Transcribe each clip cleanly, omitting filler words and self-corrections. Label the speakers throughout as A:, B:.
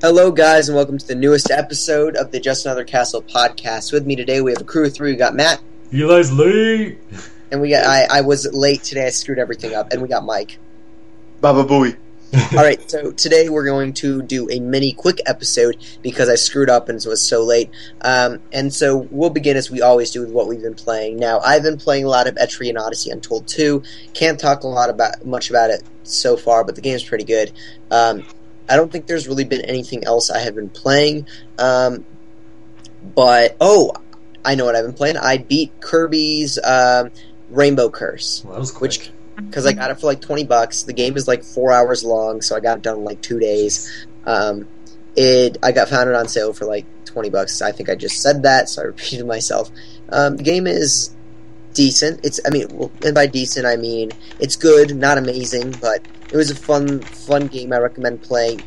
A: Hello, guys, and welcome to the newest episode of the Just Another Castle podcast. With me today, we have a crew of three. We got Matt.
B: Eli's late.
A: And we got I was late today. I screwed everything up. And we got Mike.
C: Baba Booey.
A: All right, so today we're going to do a mini quick episode because I screwed up and it was so late. And so we'll begin as we always do with what we've been playing. Now, I've been playing a lot of Etrian Odyssey Untold 2. Can't talk much about it so far, but the game's pretty good. I don't think there's really been anything else I have been playing. But I know what I've been playing. I beat Kirby's Rainbow Curse.
B: Well, that was quick.
A: Because I got it for like $20. The game is like 4 hours long, so I got it done in like 2 days. I found it on sale for like $20. I think I just said that, so I repeated myself. The game is decent. And by decent I mean it's good, not amazing, but it was a fun game. I recommend playing.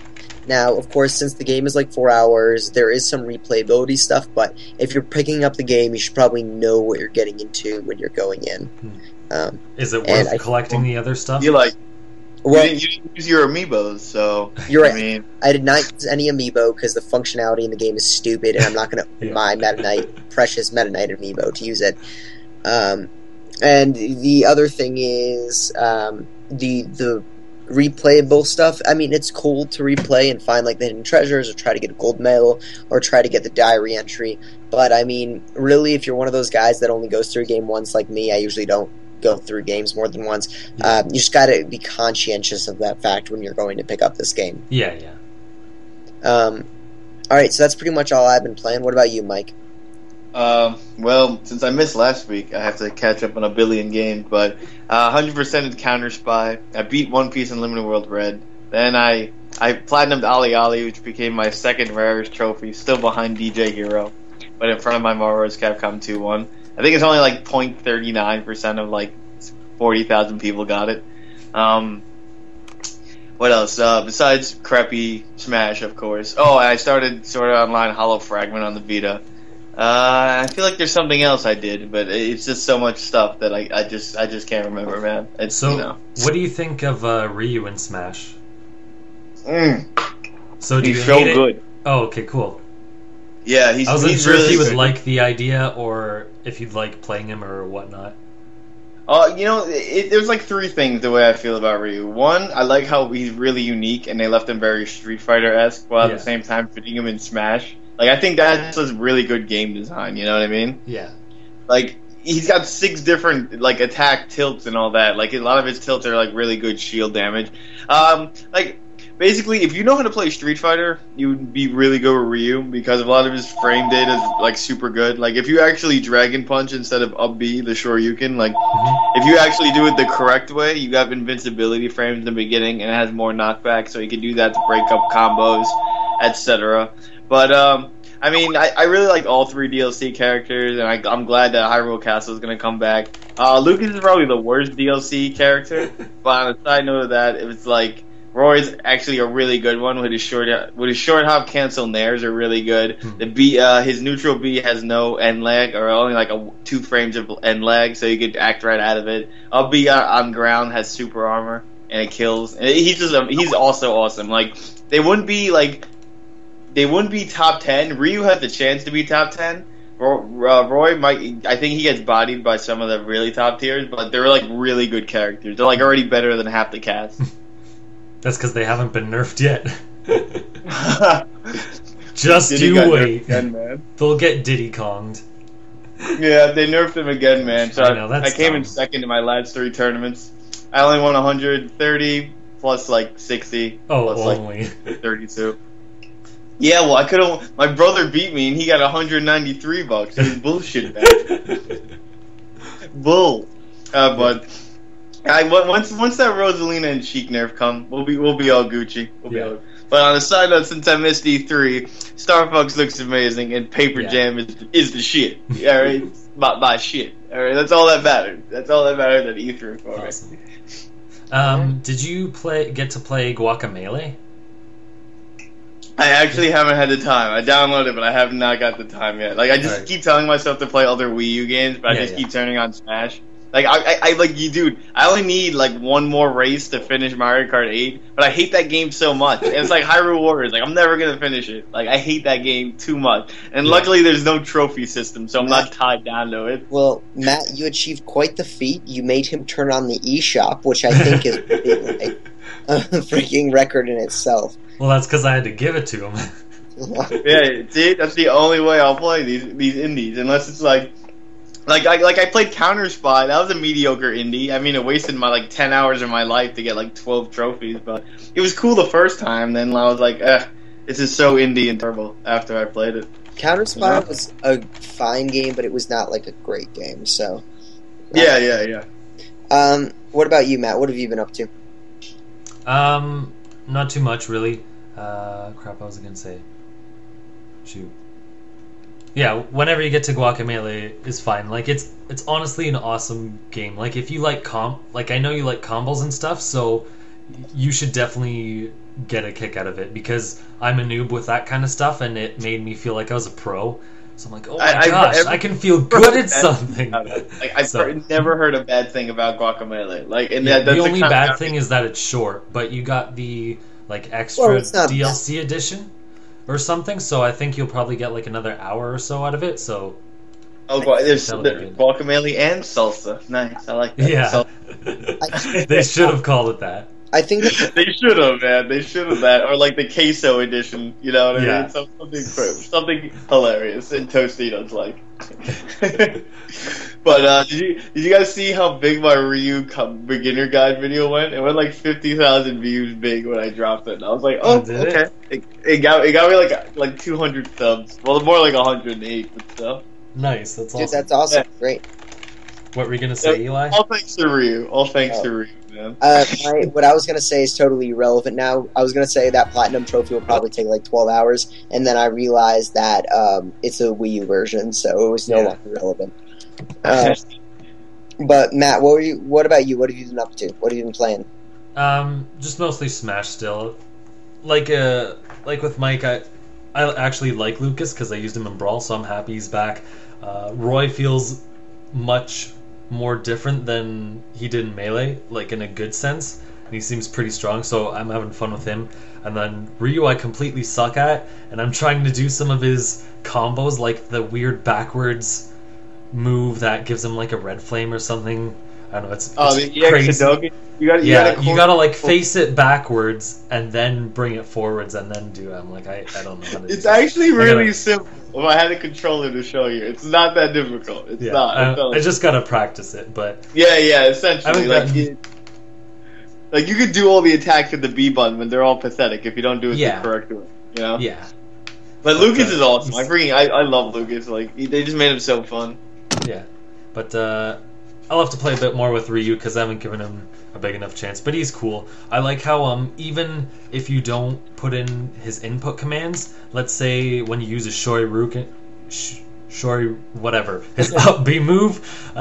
A: Now, of course, since the game is like 4 hours, there is some replayability stuff, but if you're picking up the game, you should probably know what you're getting into when you're going in.
B: Is it worth collecting the other stuff?
C: You didn't use your amiibos, so...
A: You're right. I did not use any amiibo because the functionality in the game is stupid, and I'm not going to buy my precious Meta Knight amiibo to use it. And the other thing is the replayable stuff. I mean, it's cool to replay and find like the hidden treasures or try to get a gold medal or try to get the diary entry. But I mean, really, if you're one of those guys that only goes through a game once like me, I usually don't go through games more than once. You just got to be conscientious of that fact when you're going to pick up this game.
B: Yeah.
A: Alright, so that's pretty much all I've been playing. What about you, Mike?
C: Well, since I missed last week, I have to catch up on a billion games, but 100%ed Counter Spy. I beat One Piece Unlimited World Red. Then I platinumed Ali Ali, which became my second rarest trophy, still behind DJ Hero, but in front of my Marvel vs. Capcom 2-1. I think it's only like 0.39% of like 40,000 people got it. What else? Besides crappy Smash, of course. Oh, I started Sword Art Online Hollow Fragment on the Vita. I feel like there's something else I did, but it's just so much stuff that I just can't remember, man.
B: What do you think of Ryu in Smash? So do
C: he's
B: you
C: so
B: hate
C: good.
B: It? Oh, okay, cool.
C: Yeah,
B: I wasn't sure if you would
C: good.
B: like the idea or if you'd like playing him or whatnot.
C: There's like three things the way I feel about Ryu. One, I like how he's really unique, and they left him very Street Fighter-esque, while at the same time fitting him in Smash. Like, I think that's a really good game design, you know what I mean?
B: Yeah.
C: Like, he's got 6 different, like, attack tilts and all that. Like, a lot of his tilts are, like, really good shield damage. Basically, if you know how to play Street Fighter, you would be really good with Ryu, because a lot of his frame data is, like, super good. Like, if you actually Dragon Punch instead of up B, the Shoryuken, like, if you actually do it the correct way, you have invincibility frames in the beginning, and it has more knockback, so you can do that to break up combos, etc. But, I mean, I really like all 3 DLC characters, and I'm glad that Hyrule Castle is going to come back. Lucas is probably the worst DLC character, but on a side note of that, it was like, Roy's actually a really good one with his short hop cancel nairs are really good. The B, his neutral B has no end lag, or only like 2 frames of end lag, so you could act right out of it. Up B on ground has super armor, and it kills. And he's also awesome. Like, they wouldn't be top 10. Ryu has the chance to be top 10. Roy might. I think he gets bodied by some of the really top tiers, but they're like really good characters. They're like already better than half the cast.
B: That's because they haven't been nerfed yet. Just
C: Diddy
B: you wait.
C: Again, man.
B: They'll get Diddy Konged.
C: Yeah, they nerfed him again, man. So I came
B: dumb.
C: in second in my last 3 tournaments. I only won 130 plus like 60.
B: Oh,
C: plus
B: only.
C: like 32. Yeah, well, I could have. My brother beat me, and he got $193. It was bullshit, man. Bull. But once that Rosalina and Sheik nerf come, we'll be all Gucci. But on a side note, since I missed E3, Star Fox looks amazing, and Paper Jam is the shit. All right, my shit. All right, that's all that matters. That's all that matters at E3 for me.
B: Awesome. Did you get to play Guacamelee?
C: I actually haven't had the time. I downloaded it, but I have not got the time yet. Like, I just keep telling myself to play other Wii U games, but I just keep turning on Smash. Like I like you, dude. I only need like one more race to finish Mario Kart 8, but I hate that game so much. And it's like Hyrule Warriors. Like I'm never gonna finish it. Like I hate that game too much. And luckily, there's no trophy system, so I'm not tied down to it.
A: Well, Matt, you achieved quite the feat. You made him turn on the eShop, which I think is like a freaking record in itself.
B: Well, that's because I had to give it to him.
C: Yeah, see, that's the only way I'll play these indies, unless it's like I played Counter Spy. That was a mediocre indie. I mean, it wasted my like 10 hours of my life to get like 12 trophies, but it was cool the first time. Then I was like, this is so indie and terrible after I played it.
A: Counter Spy was a fine game, but it was not like a great game. So
C: yeah.
A: What about you, Matt? What have you been up to?
B: Not too much really. Crap, I was gonna say. Shoot. Yeah, whenever you get to Guacamelee is fine. Like it's honestly an awesome game. Like if you like I know you like combos and stuff, so you should definitely get a kick out of it because I'm a noob with that kind of stuff, and it made me feel like I was a pro. So I'm like, oh my gosh, I can feel good at something.
C: I've never heard a bad thing about Guacamelee. Like, and
B: yeah, the only bad thing is that it's short, but you got the like extra DLC edition or something. So I think you'll probably get like another hour or so out of it. So
C: there's Guacamelee and Salsa. Nice, I like that.
B: Yeah, they should have called it that.
A: I think
C: they should have, man. They should have that, or like the queso edition. You know what I mean? Something hilarious and Tostitos like. But did you guys see how big my Ryu beginner guide video went? It went like 50,000 views big when I dropped it. And I was like, oh okay. It got me like 200 subs. Well, more like 108 but stuff.
B: Nice, that's awesome.
A: Dude, that's awesome. Yeah. Great.
B: What were you gonna say, Eli?
C: All thanks to Ryu. All thanks to Ryu. Man.
A: What I was going to say is totally irrelevant now. I was going to say that Platinum Trophy will probably take like 12 hours, and then I realized that it's a Wii U version, so it was no longer relevant. But Matt, what about you? What have you been up to? What have you been playing?
B: Just mostly Smash still. Like with Mike, I actually like Lucas because I used him in Brawl, so I'm happy he's back. Roy feels much more different than he did in Melee, like in a good sense, and he seems pretty strong, so I'm having fun with him. And then Ryu I completely suck at, and I'm trying to do some of his combos, like the weird backwards move that gives him like a red flame or something. I don't know, it's crazy. You gotta like face it backwards and then bring it forwards and then do it. I'm like, I don't know how to do
C: It's actually really simple. If I had a controller to show you, it's not that difficult. It's not.
B: I just gotta practice it, but
C: yeah, essentially, like you could do all the attacks with the B button, but they're all pathetic if you don't do it the correct way. You know?
B: Yeah.
C: But Lucas is awesome. I love Lucas. Like they just made him so fun.
B: Yeah, but I'll have to play a bit more with Ryu because I haven't given him a big enough chance. But he's cool. I like how even if you don't put in his input commands, let's say when you use a his up B move,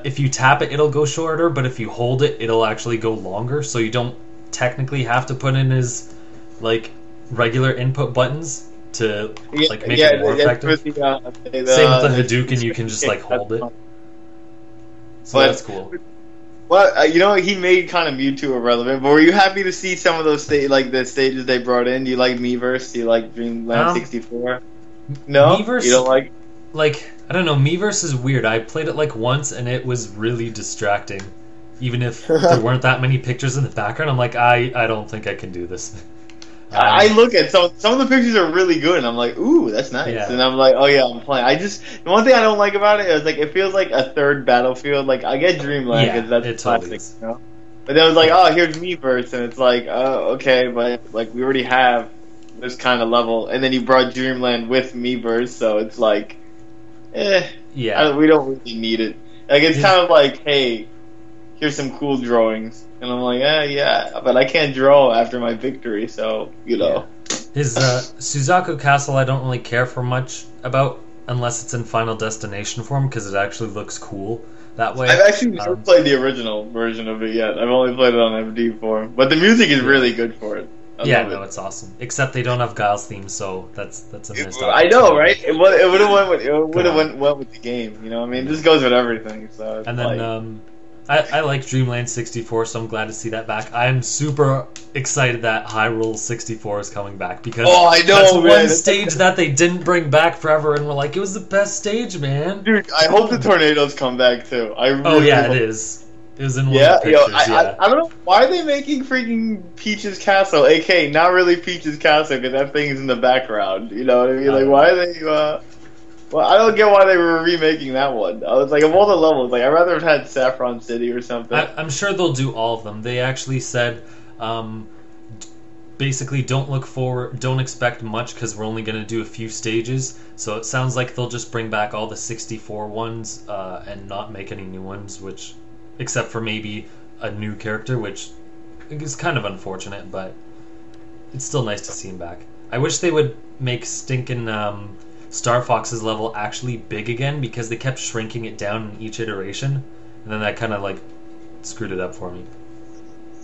B: if you tap it, it'll go shorter. But if you hold it, it'll actually go longer. So you don't technically have to put in his like regular input buttons to like make it more effective. Same with the Hadouken, you can just like hold it. So that's cool.
C: Well, you know, he made kind of Mewtwo irrelevant, but were you happy to see some of those the stages they brought in? Do you like Miiverse? Do you like Dreamland 64? No?
B: Miiverse,
C: you don't like?
B: Like, I don't know, Miiverse is weird. I played it like once and it was really distracting. Even if there weren't that many pictures in the background, I'm like, I don't think I can do this.
C: I look at some of the pictures are really good, and I'm like, ooh, that's nice. Yeah. And I'm like, oh yeah, I'm playing. The one thing I don't like about it is like it feels like a third Battlefield. Like I get Dreamland because that's classic, you know. But then it was like, oh, here's Miiverse, and it's like, oh, okay, but like we already have this kind of level, and then you brought Dreamland with Miiverse, so it's like, we don't really need it. Like it's kind of like, hey, here's some cool drawings. And I'm like, yeah, but I can't draw after my victory, so, you know.
B: Yeah. His Suzaku Castle I don't really care for much about, unless it's in Final Destination form, because it actually looks cool that way.
C: I've actually never played the original version of it yet. I've only played it on MD form. But the music is really good for it.
B: It's awesome. Except they don't have Guile's theme, so that's a missed opportunity.
C: I know, right? It would have went with the game, you know what I mean? This goes with everything, so.
B: And then, I like Dreamland 64, so I'm glad to see that back. I'm super excited that Hyrule 64 is coming back because
C: I know,
B: that's
C: man.
B: one stage that they didn't bring back forever, and we're like, it was the best stage, man.
C: Dude, I hope the tornadoes come back too. I really
B: it
C: hope.
B: is. It was in one of the pictures,
C: I don't know why are they making freaking Peach's Castle, aka not really Peach's Castle, because that thing is in the background. You know what I mean? Like, why are they? Well, I don't get why they were remaking that one. I was like, of all the levels, like I'd rather have had Saffron City or something.
B: I'm sure they'll do all of them. They actually said, basically, don't expect much because we're only going to do a few stages. So it sounds like they'll just bring back all the 64 ones and not make any new ones, except for maybe a new character, which is kind of unfortunate, but it's still nice to see him back. I wish they would make stinking Star Fox's level actually big again because they kept shrinking it down in each iteration, and then that kind of like screwed it up for me.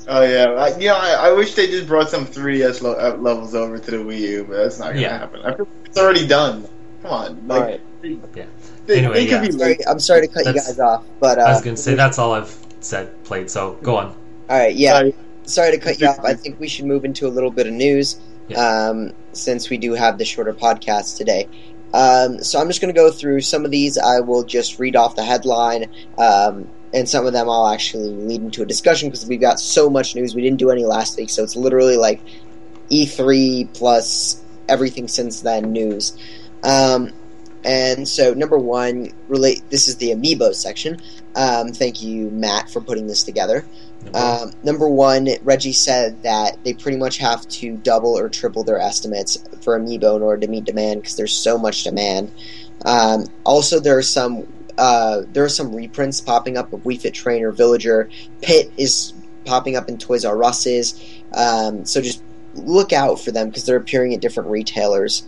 C: Oh yeah, I wish they just brought some 3DS levels over to the Wii U, but that's not gonna happen. I feel like it's already done. Come on, like,
A: all right.
B: Anyway,
A: I'm sorry to cut you guys off, but
B: I was gonna say that's all I've played. So go on.
A: All right, yeah. Sorry to cut you off. I think we should move into a little bit of news, since we do have the shorter podcast today. So I'm just going to go through some of these. I will just read off the headline, and some of them I'll actually lead into a discussion because we've got so much news. We didn't do any last week, so it's literally like E3 plus everything since then news. And so number one, this is the Amiibo section. Thank you, Matt, for putting this together. Number one, Reggie said that they pretty much have to double or triple their estimates for Amiibo in order to meet demand because there's so much demand. Also, there are some reprints popping up of Wii Fit Trainer, Villager. Pit is popping up in Toys R Us's. So just look out for them because they're appearing at different retailers.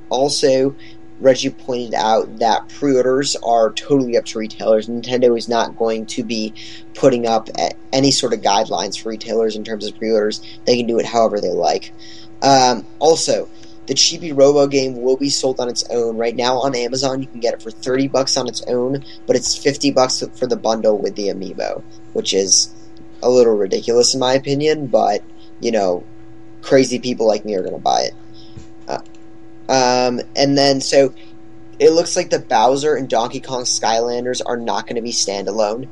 A: Also, Reggie pointed out that pre-orders are totally up to retailers. Nintendo is not going to be putting up any sort of guidelines for retailers in terms of pre-orders. They can do it however they like. Also, the Chibi Robo game will be sold on its own. Right now on Amazon, you can get it for $30 on its own, but it's $50 for the bundle with the Amiibo, which is a little ridiculous in my opinion, but, crazy people like me are going to buy it. And then, so, it looks like the Bowser and Donkey Kong Skylanders are not going to be standalone.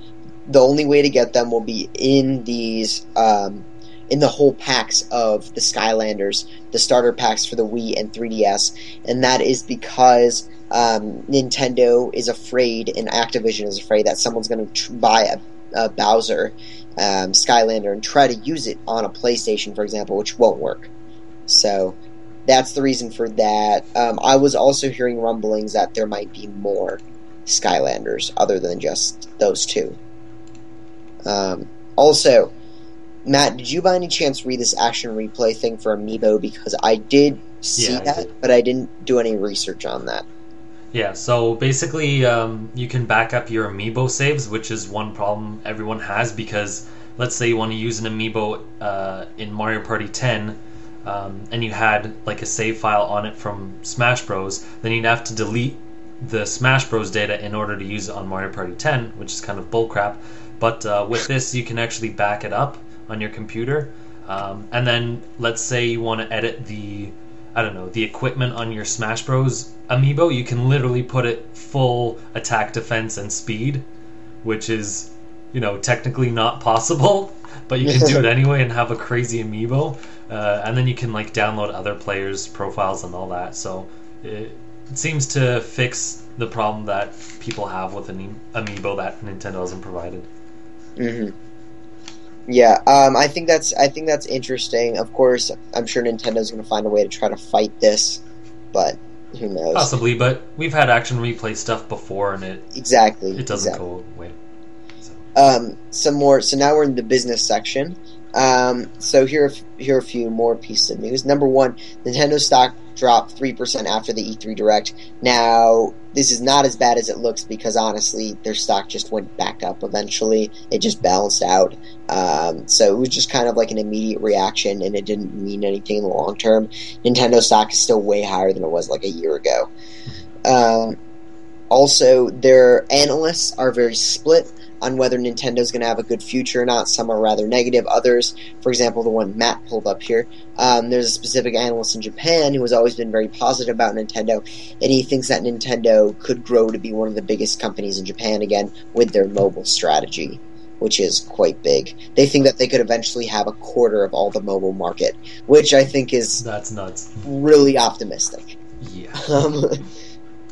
A: The only way to get them will be in these, in the whole packs of the Skylanders, the starter packs for the Wii and 3DS, and that is because, Nintendo is afraid, and Activision is afraid, that someone's going to buy a Bowser, Skylander and try to use it on a PlayStation, for example, which won't work. So, that's the reason for that. I was also hearing rumblings that there might be more Skylanders other than just those two. Also, Matt, did you by any chance read this action replay thing for Amiibo? Because I did see that, but I didn't do any research on that.
B: Yeah, so basically you can back up your Amiibo saves, which is one problem everyone has because let's say you want to use an Amiibo in Mario Party 10, and you had like a save file on it from Smash Bros, then you'd have to delete the Smash Bros data in order to use it on Mario Party 10, which is kind of bullcrap. But with this, you can actually back it up on your computer, and then let's say you want to edit the equipment on your Smash Bros Amiibo, you can literally put it full attack, defense, and speed, which is, technically not possible, but you can do it anyway and have a crazy Amiibo. And then you can download other players' profiles and all that. So it seems to fix the problem that people have with an Amiibo that Nintendo hasn't provided.
A: Mm-hmm. Yeah, I think that's interesting. Of course, I'm sure Nintendo's going to find a way to try to fight this, but who knows? Possibly,
B: but we've had action replay stuff before, and it doesn't go away.
A: Some more. So now we're in the business section. So here are a few more pieces of news. Number one, Nintendo stock dropped 3% after the E3 Direct. Now, this is not as bad as it looks because honestly, their stock just went back up eventually. It just balanced out. So it was just kind of like an immediate reaction, and it didn't mean anything in the long term. Nintendo stock is still way higher than it was like a year ago. Also, their analysts are very split on whether Nintendo's going to have a good future or not. Some are rather negative. Others, for example, the one Matt pulled up here, there's a specific analyst in Japan who has always been very positive about Nintendo, and he thinks that Nintendo could grow to be one of the biggest companies in Japan again with their mobile strategy, which is quite big. They think that they could eventually have a quarter of all the mobile market, which I think is
B: That's nuts.
A: really optimistic.
B: Yeah.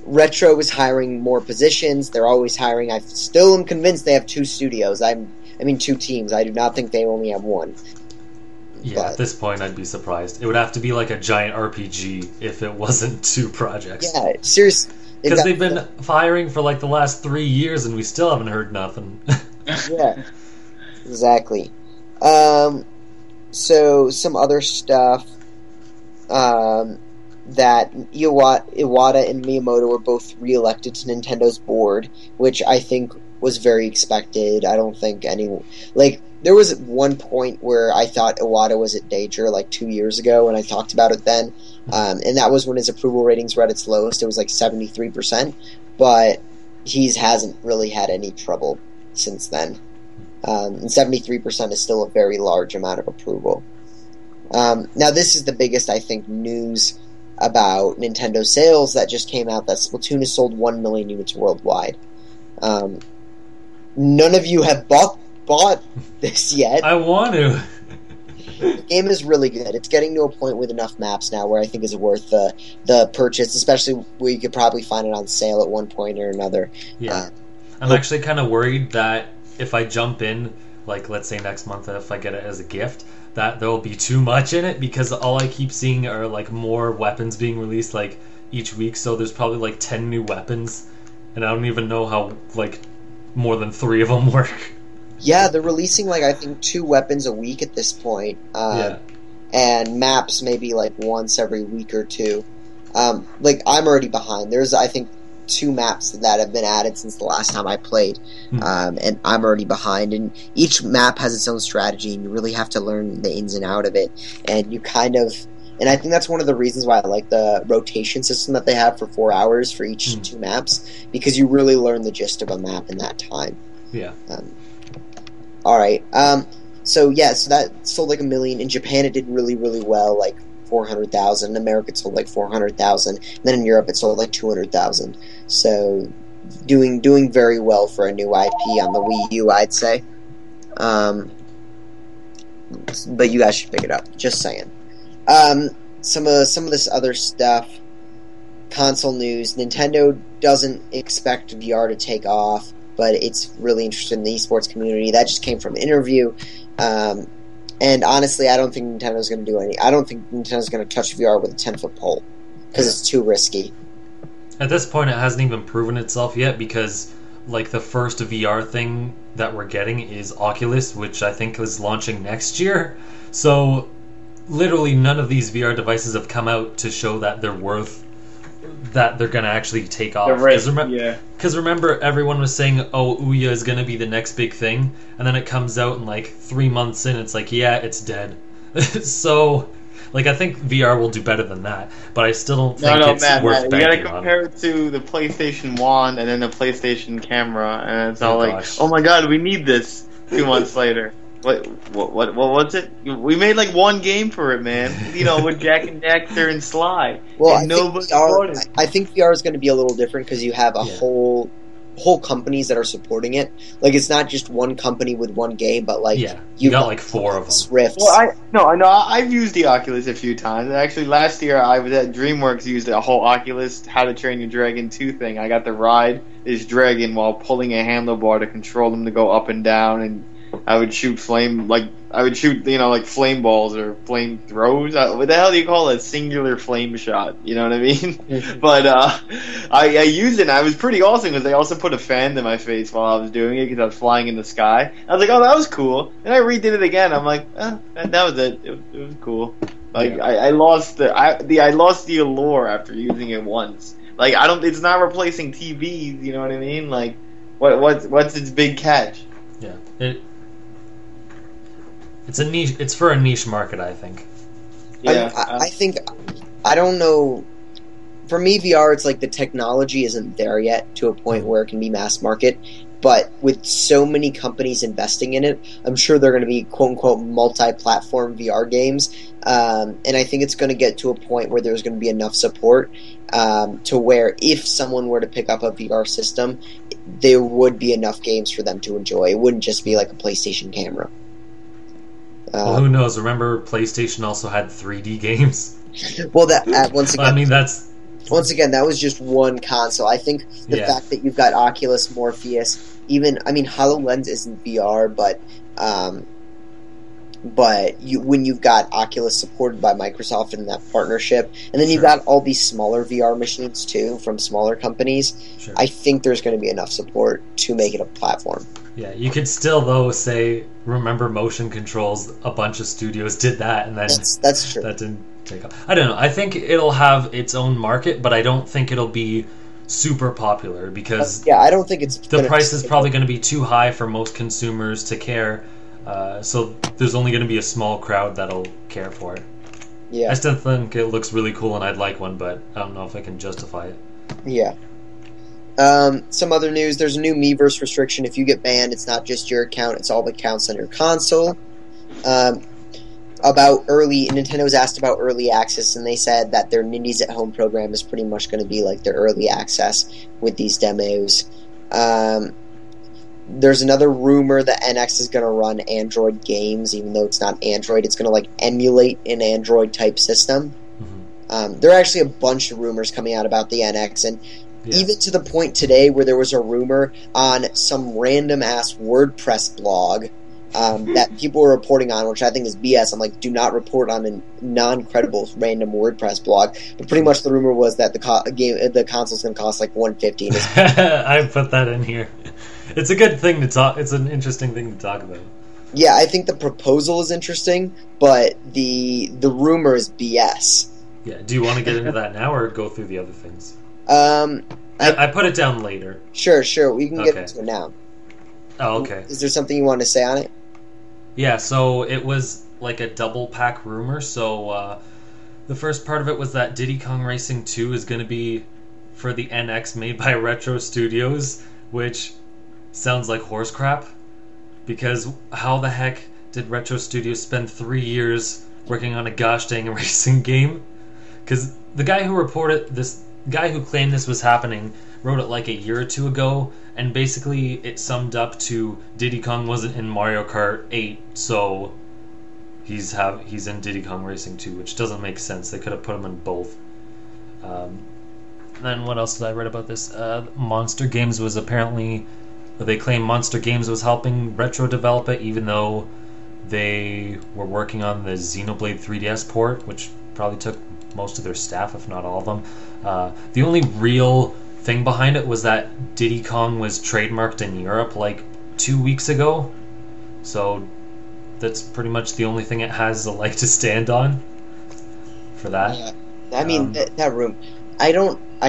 A: Retro is hiring more positions. They're always hiring. I still am convinced they have 2 studios. I mean 2 teams. I do not think they only have 1.
B: Yeah,
A: But-
B: at this point, I'd be surprised. It would have to be like a giant RPG if it wasn't 2 projects.
A: Yeah, seriously.
B: Because they've been firing for like the last 3 years and we still haven't heard nothing.
A: Yeah, exactly. So some other stuff. That Iwata and Miyamoto were both re-elected to Nintendo's board, which I think was very expected. I don't think there was one point where I thought Iwata was at danger like 2 years ago, and I talked about it then, and that was when his approval ratings were at its lowest. It was like 73%, but he hasn't really had any trouble since then, and 73% is still a very large amount of approval. Now this is the biggest, I think, news about Nintendo sales that just came out, that Splatoon has sold 1 million units worldwide. None of you have bought this yet.
B: I want to.
A: The game is really good. It's getting to a point with enough maps now where I think it's worth the purchase, especially where you could probably find it on sale at one point or another.
B: Yeah. I'm actually kind of worried that if I jump in, like let's say next month, if I get it as a gift, that there will be too much in it, because all I keep seeing are like more weapons being released like each week. So there's probably like 10 new weapons, and I don't even know how like more than 3 of them work.
A: Yeah, they're releasing like I think 2 weapons a week at this point. And maps maybe like once every week or 2. Like I'm already behind. There's I think 2 maps that have been added since the last time I played, and I'm already behind. And each map has its own strategy, and you really have to learn the ins and out of it. And you kind of, and I think that's one of the reasons why I like the rotation system that they have for 4 hours for each 2 maps, because you really learn the gist of a map in that time.
B: Yeah.
A: All right. So that sold like 1 million. In Japan, it did really, really well, like 400,000. In America, it sold like 400,000. And then in Europe, it sold like 200,000. So doing very well for a new IP on the Wii U, I'd say. But you guys should pick it up. Just saying. Some of this other stuff. Console news. Nintendo doesn't expect VR to take off, but it's really interested in the esports community. That just came from an interview. And honestly, I don't think Nintendo's going to do any. I don't think Nintendo's going to touch VR with a 10-foot pole because it's too risky.
B: At this point, it hasn't even proven itself yet, because like the first VR thing that we're getting is Oculus, which I think is launching next year. So literally none of these VR devices have come out to show that they're going to actually take off. Because remember, everyone was saying, oh, Ouya is going to be the next big thing, and then it comes out and like 3 months in, it's like, yeah, it's dead. So, like, I think VR will do better than that, but I still don't think it's worth banking on.
C: You gotta compare it to the PlayStation 1 and then the PlayStation camera, and it's all oh my god, we need this 2 months later. What's it? We made like 1 game for it, man. You know, with Jack and Daxter and Sly.
A: Well,
C: and
A: I think VR is going to be a little different because you have a whole companies that are supporting it. Like, it's not just one company with one game, but like
B: you got like 4 of them.
A: Rifts.
C: Well, I've used the Oculus a few times. Actually, last year I was at DreamWorks, used a whole Oculus How to Train Your Dragon 2 thing. I got to ride this dragon while pulling a handlebar to control him to go up and down, and I would shoot flame balls or flame throws. What the hell do you call it? Singular flame shot. You know what I mean? But I used it, and I was pretty awesome because they also put a fan to my face while I was doing it because I was flying in the sky. I was like, oh, that was cool. And I redid it again. I'm like, that was it. It was cool. Like I lost the allure after using it once. Like it's not replacing TVs. You know what I mean? Like what's its big catch?
B: Yeah. It's a niche. It's for a niche market, I think.
A: Yeah, I think I don't know. for me, VR, it's like the technology isn't there yet to a point where it can be mass market. But with so many companies investing in it, I'm sure they're going to be quote-unquote multi-platform VR games. And I think it's going to get to a point where there's going to be enough support to where if someone were to pick up a VR system, there would be enough games for them to enjoy. It wouldn't just be like a PlayStation camera.
B: Well, who knows? Remember, PlayStation also had 3D games?
A: Well, that once again...
B: I mean, that's...
A: Once again, that was just one console. I think the fact that you've got Oculus, Morpheus, even HoloLens isn't VR, but when you've got Oculus supported by Microsoft in that partnership, and then you've got all these smaller VR machines too from smaller companies, I think there's going to be enough support to make it a platform.
B: Yeah, you could still though say, remember motion controls? A bunch of studios did that, and then
A: that's true.
B: That didn't take off. I don't know. I think it'll have its own market, but I don't think it'll be super popular because
A: I don't think it's
B: the price is probably going to be too high for most consumers to care. So there's only going to be a small crowd that'll care for it. Yeah, I still think it looks really cool, and I'd like one, but I don't know if I can justify it.
A: Yeah. Some other news: there's a new Miiverse restriction. If you get banned, it's not just your account; it's all the accounts on your console. Nintendo was asked about early access, and they said that their Nindies at Home program is pretty much going to be like their early access with these demos. There's another rumor that NX is going to run Android games, even though it's not Android. It's going to emulate an Android type system. Mm-hmm. There are actually a bunch of rumors coming out about the NX, and even to the point today where there was a rumor on some random ass WordPress blog that people were reporting on, which I think is BS. I'm like, do not report on a non-credible random WordPress blog. But pretty much the rumor was that the console's going to cost like $150.
B: I put that in here. It's a good thing to talk. It's an interesting thing to talk about.
A: Yeah, I think the proposal is interesting, but the rumor is BS.
B: Yeah. Do you want to get into that now, or go through the other things? I put it down later.
A: Sure. We can get into it now.
B: Oh, okay.
A: Is there something you want to say on it?
B: Yeah, so it was like a double pack rumor. So the first part of it was that Diddy Kong Racing 2 is going to be for the NX made by Retro Studios, which sounds like horse crap. Because how the heck did Retro Studios spend 3 years working on a gosh dang racing game? Because the guy who claimed this was happening wrote it like a year or two ago, and basically it summed up to Diddy Kong wasn't in Mario Kart 8, so he's in Diddy Kong Racing 2, which doesn't make sense. They could have put him in both. Then what else did I read about this? Monster Games was they claim Monster Games was helping Retro develop it, even though they were working on the Xenoblade 3DS port, which probably took most of their staff, if not all of them. The only real thing behind it was that Diddy Kong was trademarked in Europe like 2 weeks ago, so that's pretty much the only thing it has a leg to stand on for that.
A: Yeah. I mean, that room, I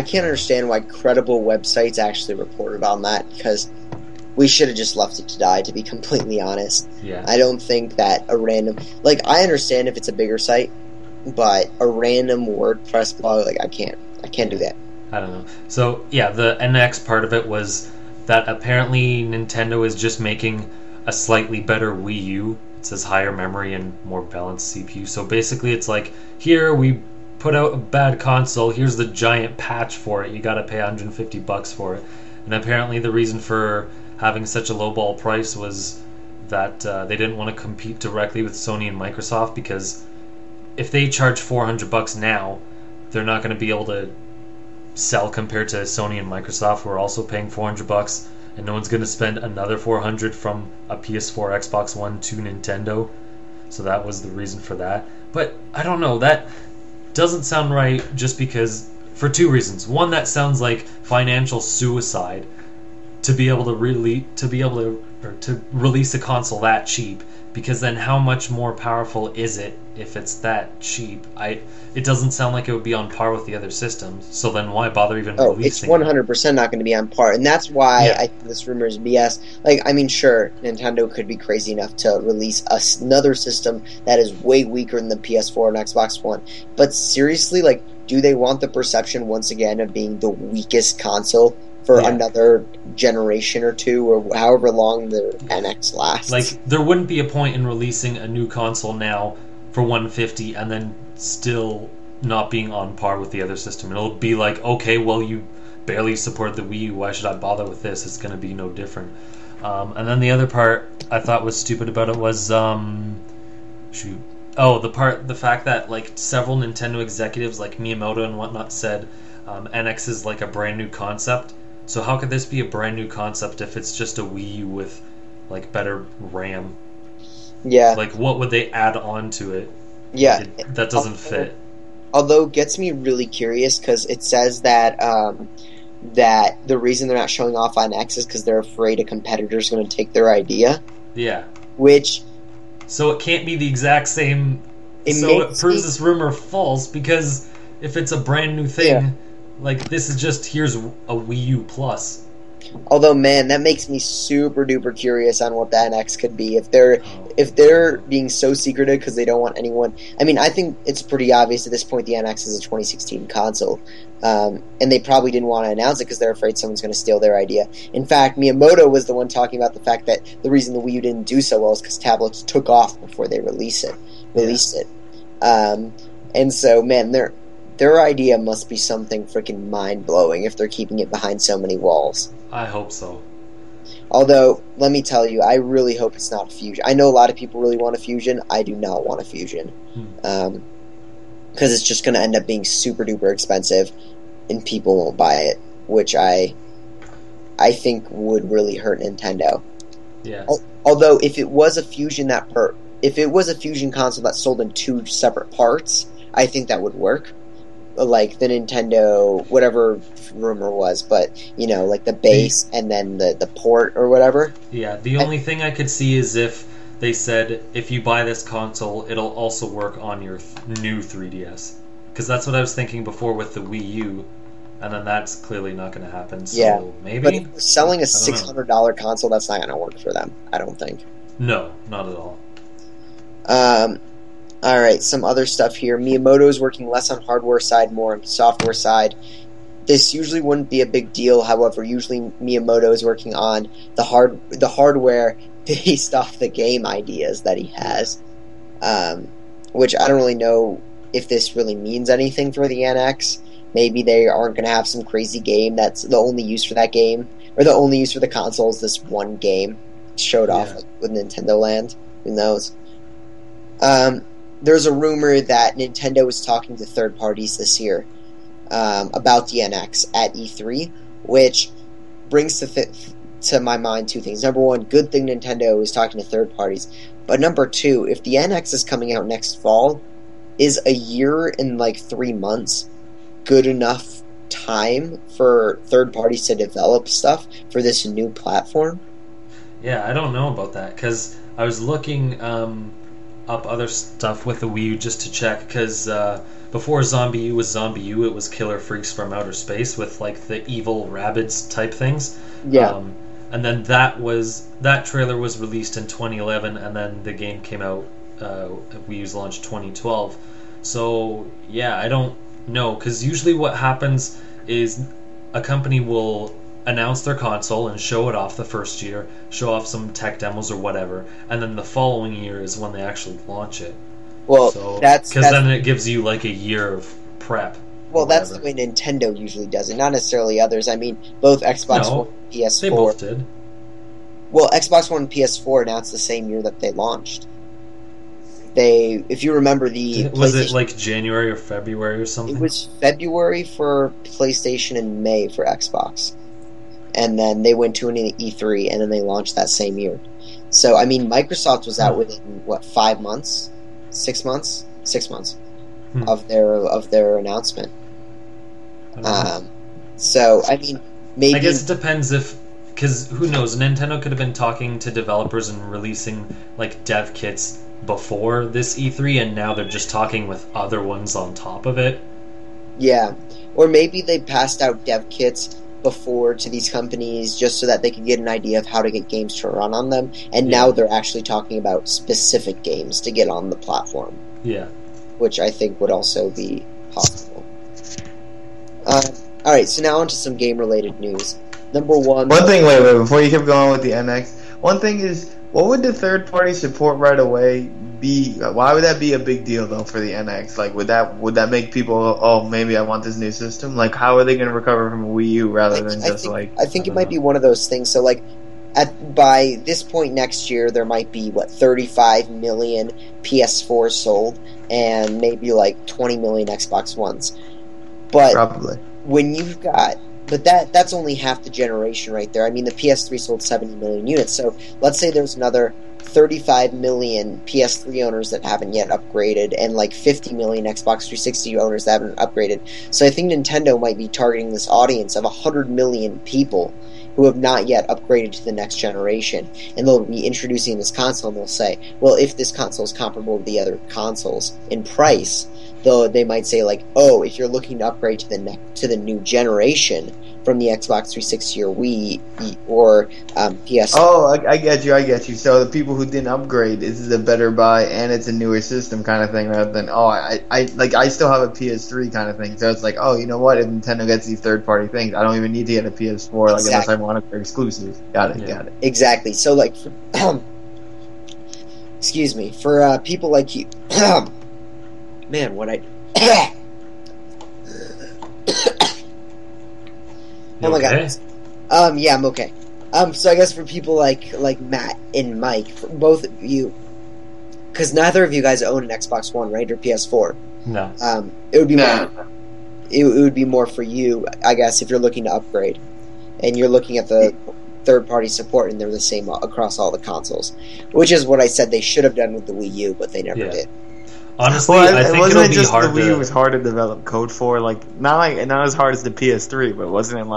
A: can't understand why credible websites actually reported on that, because we should have just left it to die, to be completely honest.
B: Yeah.
A: I don't think that a random, I understand if it's a bigger site, but a random WordPress blog, I can't do that.
B: I don't know. So, yeah, the NX part of it was that apparently Nintendo is just making a slightly better Wii U. It says higher memory and more balanced CPU. So basically it's like, here we put out a bad console, here's the giant patch for it, you gotta pay $150 for it. And apparently the reason for having such a lowball price was that they didn't want to compete directly with Sony and Microsoft, because if they charge $400 now, they're not going to be able to sell compared to Sony and Microsoft, who are also paying $400, and no one's going to spend another $400 from a PS4, Xbox One to Nintendo. So that was the reason for that. But I don't know, that doesn't sound right, just because, for two reasons. One, that sounds like financial suicide to release a console that cheap, because then how much more powerful is it if it's that cheap? It doesn't sound like it would be on par with the other systems, so then why bother even releasing
A: it's 100% not going to be on par, and that's why
B: Yeah.
A: I think this rumor is BS. Like, I mean, sure, Nintendo could be crazy enough to release another system that is way weaker than the PS4 and Xbox One, but seriously, like, do they want the perception once again of being the weakest console for another generation or two, or however long the NX lasts?
B: Like, there wouldn't be a point in releasing a new console now for $150 and then still not being on par with the other system. It'll be like, okay, well, you barely support the Wii U, why should I bother with this? It's going to be no different. And then the other part I thought was stupid about it was, the fact that, like, several Nintendo executives, like Miyamoto and whatnot, said NX is like a brand new concept. So how could this be a brand new concept if it's just a Wii U with, like, better RAM?
A: Yeah.
B: Like, what would they add on to it?
A: Yeah.
B: That doesn't fit.
A: Although it gets me really curious because it says that that the reason they're not showing off on X is because they're afraid a competitor's going to take their idea.
B: Yeah.
A: Which...
B: So it can't be the exact same... It proves this rumor false, because if it's a brand new thing, like, this is just, here's a Wii U Plus.
A: Although, man, that makes me super duper curious on what the NX could be. If they're being so secretive because they don't want anyone... I mean, I think it's pretty obvious at this point the NX is a 2016 console. And they probably didn't want to announce it because they're afraid someone's going to steal their idea. In fact, Miyamoto was the one talking about the fact that the reason the Wii U didn't do so well is because tablets took off before they released it. And so, man, their idea must be something freaking mind-blowing if they're keeping it behind so many walls.
B: I hope so.
A: Although, let me tell you, I really hope it's not a Fusion. I know a lot of people really want a Fusion. I do not want a Fusion. Because it's just going to end up being super-duper expensive, and people won't buy it, which I think would really hurt Nintendo.
B: Yeah.
A: Although, if it was a Fusion if it was a Fusion console that sold in two separate parts, I think that would work. Like the Nintendo, whatever rumor was, but, you know, like the base and then the port or whatever.
B: Yeah, the only thing I could see is if they said, if you buy this console, it'll also work on your new 3DS. Because that's what I was thinking before with the Wii U, and then that's clearly not going to happen, so maybe?
A: But if selling a $600 console, that's not going to work for them, I don't think.
B: No, not at all.
A: Alright, some other stuff here. Miyamoto is working less on hardware side, more on software side. This usually wouldn't be a big deal, however, usually Miyamoto is working on the hardware based off the game ideas that he has. Which I don't really know if this really means anything for the NX. Maybe they aren't going to have some crazy game that's the only use for that game, or the only use for the console is this one game showed off with Nintendo Land. Who knows? There's a rumor that Nintendo is talking to third parties this year about the NX at E3, which brings to my mind two things. Number one, good thing Nintendo is talking to third parties. But number two, if the NX is coming out next fall, is a year and like 3 months good enough time for third parties to develop stuff for this new platform?
B: Yeah, I don't know about that, because I was looking up other stuff with the Wii U just to check, because before Zombie U was Zombie U, it was Killer Freaks from Outer Space with, like, the evil rabbits type things.
A: Yeah.
B: And then that trailer was released in 2011, and then the game came out, Wii U's launch 2012. So, yeah, I don't know, because usually what happens is a company will announce their console and show it off the first year, show off some tech demos or whatever, and then the following year is when they actually launch it.
A: Well,
B: because then it gives you like a year of prep.
A: Well, that's the way Nintendo usually does it, not necessarily others. I mean, both Xbox One and PS4.
B: They both did.
A: Well, Xbox One and PS4 announced the same year that they launched. If you remember
B: was it like January or February or something?
A: It was February for PlayStation and May for Xbox. And then they went to an E3, and then they launched that same year. So, I mean, Microsoft was out within, 5 months? 6 months? 6 months of their announcement. So, I mean, maybe...
B: I guess it depends because who knows? Nintendo could have been talking to developers and releasing like dev kits before this E3, and now they're just talking with other ones on top of it.
A: Yeah, or maybe they passed out dev kits before to these companies just so that they could get an idea of how to get games to run on them, and now they're actually talking about specific games to get on the platform.
B: Yeah.
A: Which I think would also be possible. Alright, so now on to some game-related news. Number one...
C: One thing, wait, before you keep going with the NX, one thing is, what would the third-party support right away be? Why would that be a big deal, though, for the NX? Like, would that make people, oh, maybe I want this new system? Like, how are they going to recover from a Wii U rather than just,
A: I think it might be one of those things. So, like, by this point next year, there might be, 35 million PS4s sold, and maybe, 20 million Xbox Ones. But
C: probably.
A: When you've got... But that's only half the generation right there. I mean, the PS3 sold 70 million units, so let's say there's another 35 million PS3 owners that haven't yet upgraded, and 50 million Xbox 360 owners that haven't upgraded. So I think Nintendo might be targeting this audience of 100 million people who have not yet upgraded to the next generation, and they'll be introducing this console, and they'll say, well, if this console is comparable to the other consoles in price, though they might say if you're looking to upgrade to the new generation from the Xbox 360 or Wii or PS.
C: Oh, I get you. So the people who didn't upgrade, this is a better buy and it's a newer system kind of thing, rather than I still have a PS3 kind of thing. So it's you know what? If Nintendo gets these third party things, I don't even need to get a PS4
A: exactly.
C: Unless I want to exclusive. Got it.
A: Exactly. So excuse me, for people like you. Man, what I... Oh my god. Yeah, I'm okay. So I guess for people like Matt and Mike, for both of you, because neither of you guys own an Xbox One, right, or PS4.
B: No.
A: It would be more. It would be more for you, I guess, if you're looking to upgrade, and you're looking at the third-party support, and they're the same across all the consoles, which is what I said they should have done with the Wii U, but they never did.
B: Honestly, I think it'll be hard
C: the Wii U was hard to develop code for, not as hard as the PS3, but wasn't it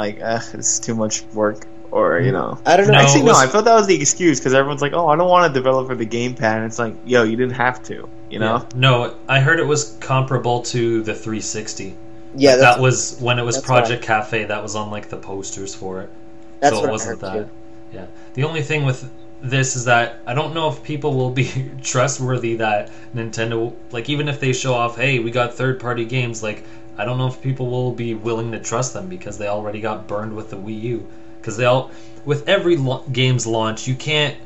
C: it's too much work, or
A: I don't know.
C: Actually, no, I felt that was the excuse, because everyone's like, oh, I don't want to develop for the gamepad, and it's like, yo, you didn't have to, you know?
B: Yeah. No, I heard it was comparable to the 360.
A: Yeah,
B: that was when it was Project Cafe. That was on the posters for it.
A: That's
B: so
A: what
B: it wasn't
A: I heard
B: that.
A: too.
B: Yeah. The only thing with this is that I don't know if people will be trustworthy that Nintendo, even if they show off, hey, we got third-party games, I don't know if people will be willing to trust them because they already got burned with the Wii U. Because with every game's launch, you can't,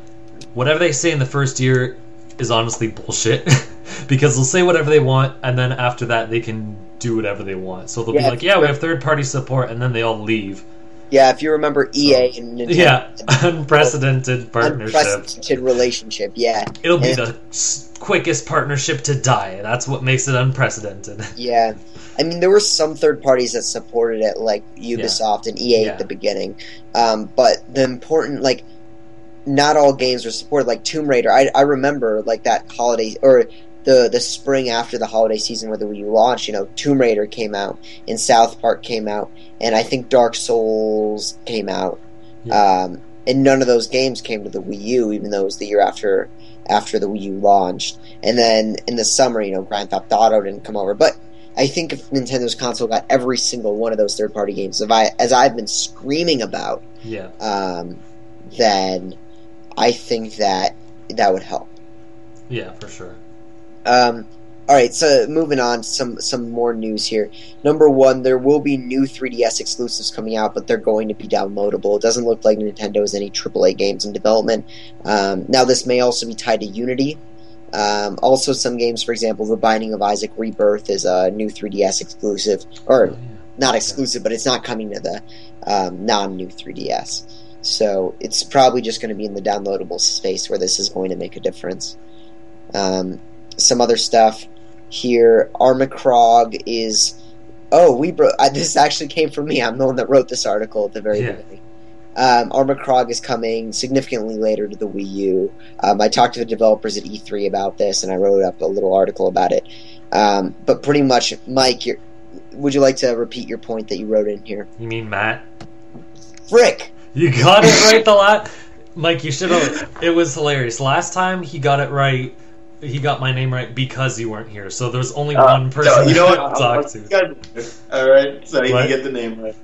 B: whatever they say in the first year is honestly bullshit. Because they'll say whatever they want, and then after that they can do whatever they want. So they'll be we have third-party support, and then they all leave.
A: Yeah, if you remember EA and Nintendo.
B: Yeah, unprecedented partnership.
A: Unprecedented relationship, yeah.
B: It'll be the quickest partnership to die. That's what makes it unprecedented.
A: Yeah. I mean, there were some third parties that supported it, like Ubisoft and EA at the beginning. But the important, not all games were supported. Like Tomb Raider, I remember, that holiday, or the spring after the holiday season where the Wii U launched, Tomb Raider came out, and South Park came out, and I think Dark Souls came out. Yeah. And none of those games came to the Wii U, even though it was the year after the Wii U launched. And then in the summer, Grand Theft Auto didn't come over. But I think if Nintendo's console got every single one of those third-party games, as I've been screaming about, then I think that would help.
B: Yeah, for sure.
A: All right, so moving on, some more news here. Number one, there will be new 3DS exclusives coming out, but they're going to be downloadable. It doesn't look like Nintendo has any AAA games in development. Now, this may also be tied to Unity. Also, some games, for example, The Binding of Isaac Rebirth is a new 3DS exclusive, or not exclusive, but it's not coming to the non-new 3DS. So it's probably just going to be in the downloadable space where this is going to make a difference. Some other stuff here. Armacrog is... this actually came from me. I'm the one that wrote this article at the very beginning. Armacrog is coming significantly later to the Wii U. I talked to the developers at E3 about this, and I wrote up a little article about it. But pretty much, Mike, would you like to repeat your point that you wrote in here?
B: You mean Matt?
A: Frick!
B: You got it right the last... Mike, you should have... It was hilarious. Last time he got it right, he got my name right because you weren't here. So there's only one person
C: no, you know what?
B: to talk to.
C: Alright, so you can get the name right.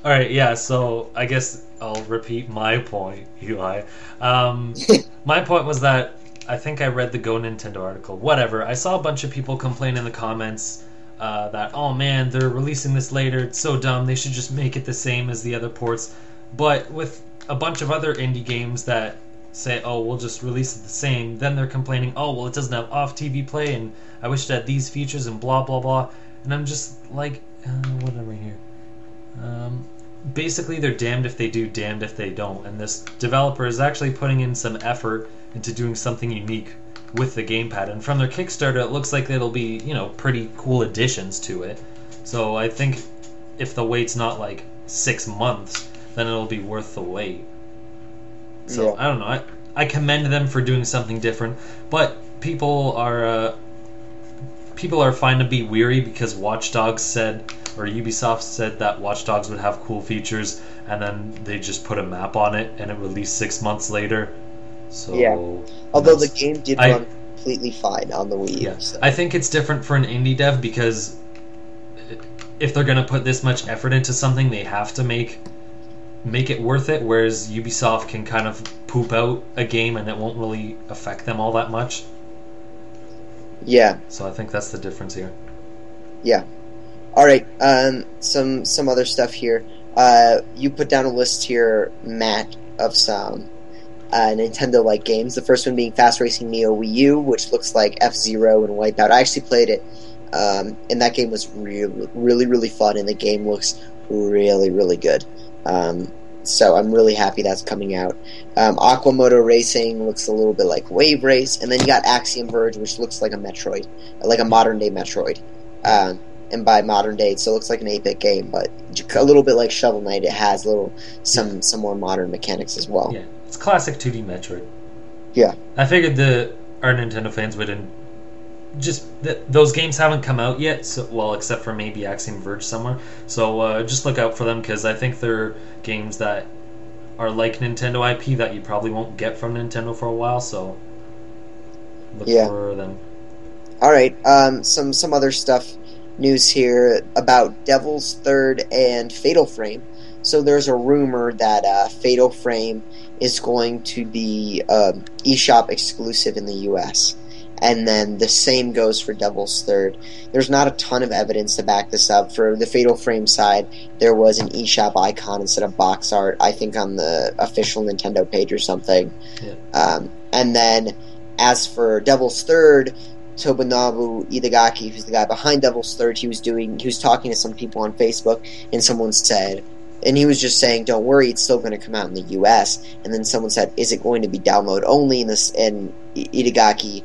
B: Alright, yeah, so I guess I'll repeat my point, Eli. My point was that I think I read the Go Nintendo article. Whatever. I saw a bunch of people complain in the comments that, oh man, they're releasing this later. It's so dumb. They should just make it the same as the other ports. But with a bunch of other indie games that say, oh, we'll just release it the same, then they're complaining, oh, well, it doesn't have off-TV play, and I wish it had these features, and blah, blah, blah. And I'm just like, what am I here? Basically, they're damned if they do, damned if they don't. And this developer is actually putting in some effort into doing something unique with the gamepad. And from their Kickstarter, it looks like it'll be, pretty cool additions to it. So I think if the wait's not like 6 months, then it'll be worth the wait. So I don't know. I commend them for doing something different, but people are fine to be weary because Watch Dogs said, or Ubisoft said that Watch Dogs would have cool features, and then they just put a map on it, and it released 6 months later. So
A: although the game did run completely fine on the Wii U.
B: Yeah,
A: so.
B: I think it's different for an indie dev because if they're gonna put this much effort into something, they have to make it worth it, whereas Ubisoft can kind of poop out a game and it won't really affect them all that much.
A: Yeah.
B: So I think that's the difference here.
A: Yeah. Alright, some other stuff here. You put down a list here, Matt, of some Nintendo-like games. The first one being Fast Racing Neo Wii U, which looks like F-Zero and Wipeout. I actually played it, and that game was really, really, really fun, and the game looks really, really good. So I'm really happy that's coming out. Aquamoto Racing looks a little bit like Wave Race, and then you got Axiom Verge, which looks like a Metroid, like a modern-day Metroid. And by modern day, it still looks like an 8-bit game, but a little bit like Shovel Knight. It has some more modern mechanics as well.
B: Yeah, it's classic 2D Metroid.
A: Yeah,
B: I figured our Nintendo fans wouldn't. Those games haven't come out yet, so except for maybe Axiom Verge somewhere. So just look out for them because I think they're games that are like Nintendo IP that you probably won't get from Nintendo for a while. So look for them.
A: All right, some other stuff. News here about Devil's Third and Fatal Frame. So there's a rumor that Fatal Frame is going to be eShop exclusive in the US. And then the same goes for Devil's Third. There's not a ton of evidence to back this up. For the Fatal Frame side, there was an eShop icon instead of box art, I think on the official Nintendo page or something. Yeah. And then as for Devil's Third, Tobunobu Itagaki, who's the guy behind Devil's Third, he was talking to some people on Facebook, and someone said, and he was just saying, don't worry, it's still going to come out in the US. And then someone said, is it going to be download only? And Itagaki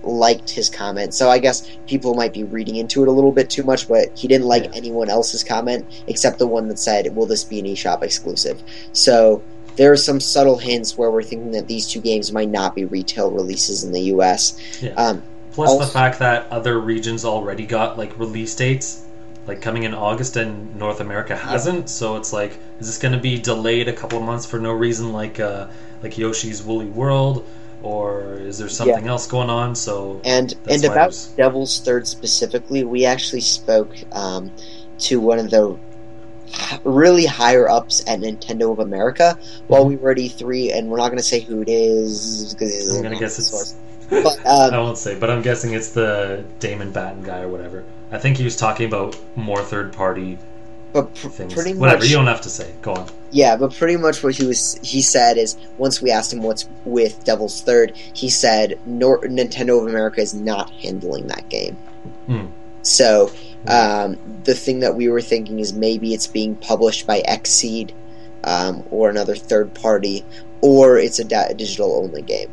A: liked his comment. So I guess people might be reading into it a little bit too much, but he didn't like anyone else's comment except the one that said, will this be an eShop exclusive? So there are some subtle hints where we're thinking that these two games might not be retail releases in the US.
B: Yeah. Plus the fact that other regions already got release dates, coming in August, and North America hasn't. So it's like, is this going to be delayed a couple of months for no reason, like Yoshi's Woolly World, or is there something else going on? So
A: and about Devil's Third specifically, we actually spoke to one of the really higher ups at Nintendo of America while we were at E3, and we're not going to say who it is because
B: I'm going to guess it's
A: source. But,
B: I won't say, but I'm guessing it's the Damon Batten guy or whatever. I think he was talking about more third-party things.
A: Pretty much,
B: whatever, you don't have to say. Go on.
A: Yeah, but pretty much what he said is, once we asked him what's with Devil's Third, he said Nintendo of America is not handling that game. So the thing that we were thinking is maybe it's being published by Xseed or another third party, or it's a digital-only game.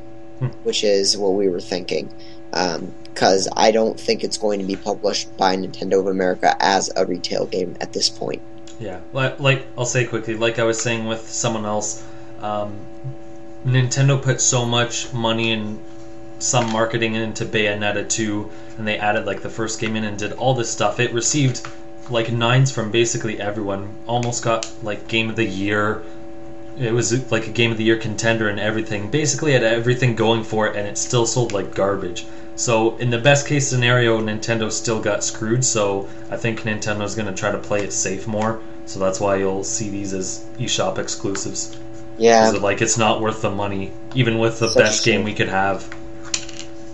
A: Which is what we were thinking, because I don't think it's going to be published by Nintendo of America as a retail game at this point.
B: Yeah, I'll say quickly, like I was saying with someone else, Nintendo put so much money and some marketing into Bayonetta 2, and they added the first game in and did all this stuff. It received like 9s from basically everyone. Almost got like Game of the Year. It was like a Game of the Year contender and everything. Basically had everything going for it, and it still sold like garbage. So in the best case scenario, Nintendo still got screwed. So I think Nintendo's going to try to play it safe more. So that's why you'll see these as eShop exclusives.
A: Yeah.
B: Like it's not worth the money, even with the best game we could have.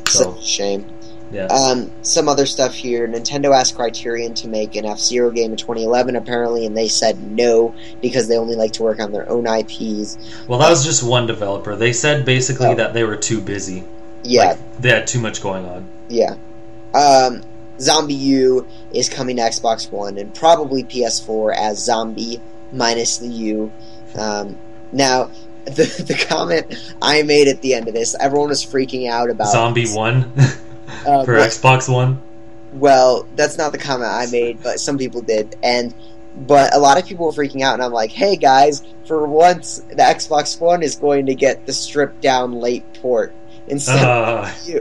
B: So
A: Such a shame.
B: Yeah.
A: Some other stuff here. Nintendo asked Criterion to make an F-Zero game in 2011, apparently, and they said no because they only like to work on their own IPs.
B: Well, that was just one developer. They said basically that they were too busy.
A: Yeah.
B: Like, they had too much going on.
A: Yeah. Zombie U is coming to Xbox One and probably PS4 as Zombie minus the U. Now, the comment I made at the end of this, everyone was freaking out about
B: Zombie 1 for Xbox One.
A: Well, that's not the comment I made, but some people did, but a lot of people were freaking out, and I'm like, hey guys, for once, the Xbox One is going to get the stripped down late port instead of you.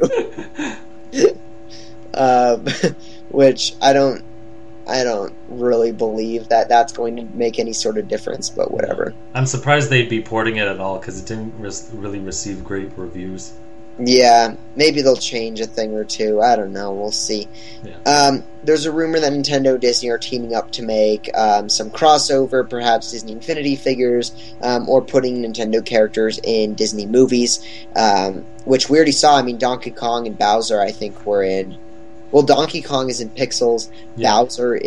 A: Which I don't really believe that that's going to make any sort of difference, but whatever.
B: I'm surprised they'd be porting it at all because it didn't really receive great reviews.
A: Yeah, maybe they'll change a thing or two. I don't know. We'll see.
B: Yeah.
A: There's a rumor that Nintendo and Disney are teaming up to make some crossover, perhaps Disney Infinity figures, or putting Nintendo characters in Disney movies, which we already saw. I mean, Donkey Kong and Bowser, I think, were in... Well, Donkey Kong is in Pixels. Yeah. Bowser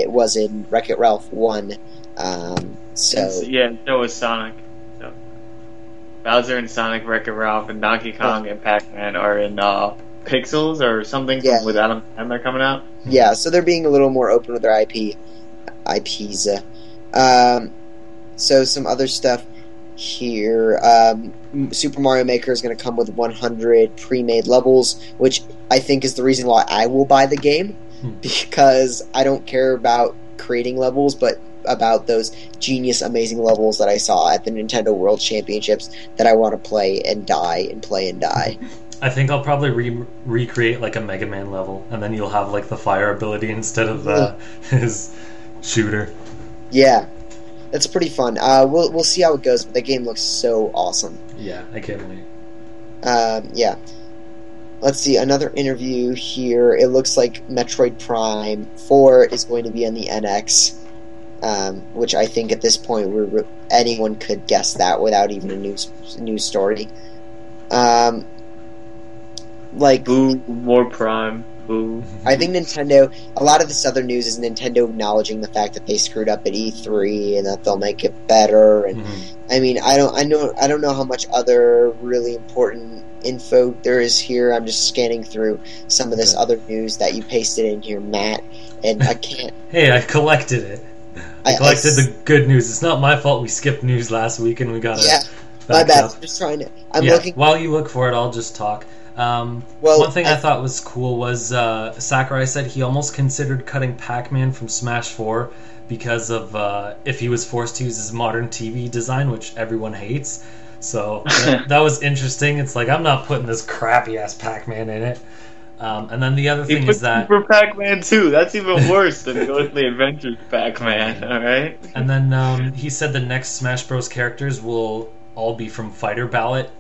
A: was in Wreck-It Ralph 1. So
C: was Sonic. So, Bowser and Sonic, Wreck-It Ralph, and Donkey Kong and Pac-Man are in Pixels or something with Adam Sandler coming out.
A: Yeah, so they're being a little more open with their IPs. So some other stuff here. Super Mario Maker is going to come with 100 pre-made levels, which I think is the reason why I will buy the game, because I don't care about creating levels, but about those genius, amazing levels that I saw at the Nintendo World Championships that I want to play and die and play and die.
B: I think I'll probably recreate like a Mega Man level, and then you'll have like the fire ability instead of his shooter.
A: Yeah. That's pretty fun. We'll see how it goes, but the game looks so awesome.
B: Yeah, I can't wait.
A: Yeah. Let's see, another interview here. It looks like Metroid Prime 4 is going to be on the NX, which I think at this point anyone could guess that without even a news story.
C: Boo, more Prime. Boo.
A: I think Nintendo, a lot of this other news is Nintendo acknowledging the fact that they screwed up at E3 and that they'll make it better. And I mean, I don't know how much other really important info there is here. I'm just scanning through some of this other news that you pasted in here, Matt, and I can't.
B: Hey, I collected it. I collected the good news. It's not my fault we skipped news last week and we got it.
A: My bad. I'm just trying to. I'm looking.
B: While you look for it, I'll just talk. One thing I thought was cool was Sakurai said he almost considered cutting Pac-Man from Smash 4 because of if he was forced to use his modern TV design, which everyone hates. So that was interesting. It's like, I'm not putting this crappy-ass Pac-Man in it. And then the other thing is that...
C: Super Pac-Man 2, that's even worse than Ghostly Adventures Pac-Man, alright?
B: And then he said the next Smash Bros. Characters will all be from fighter ballot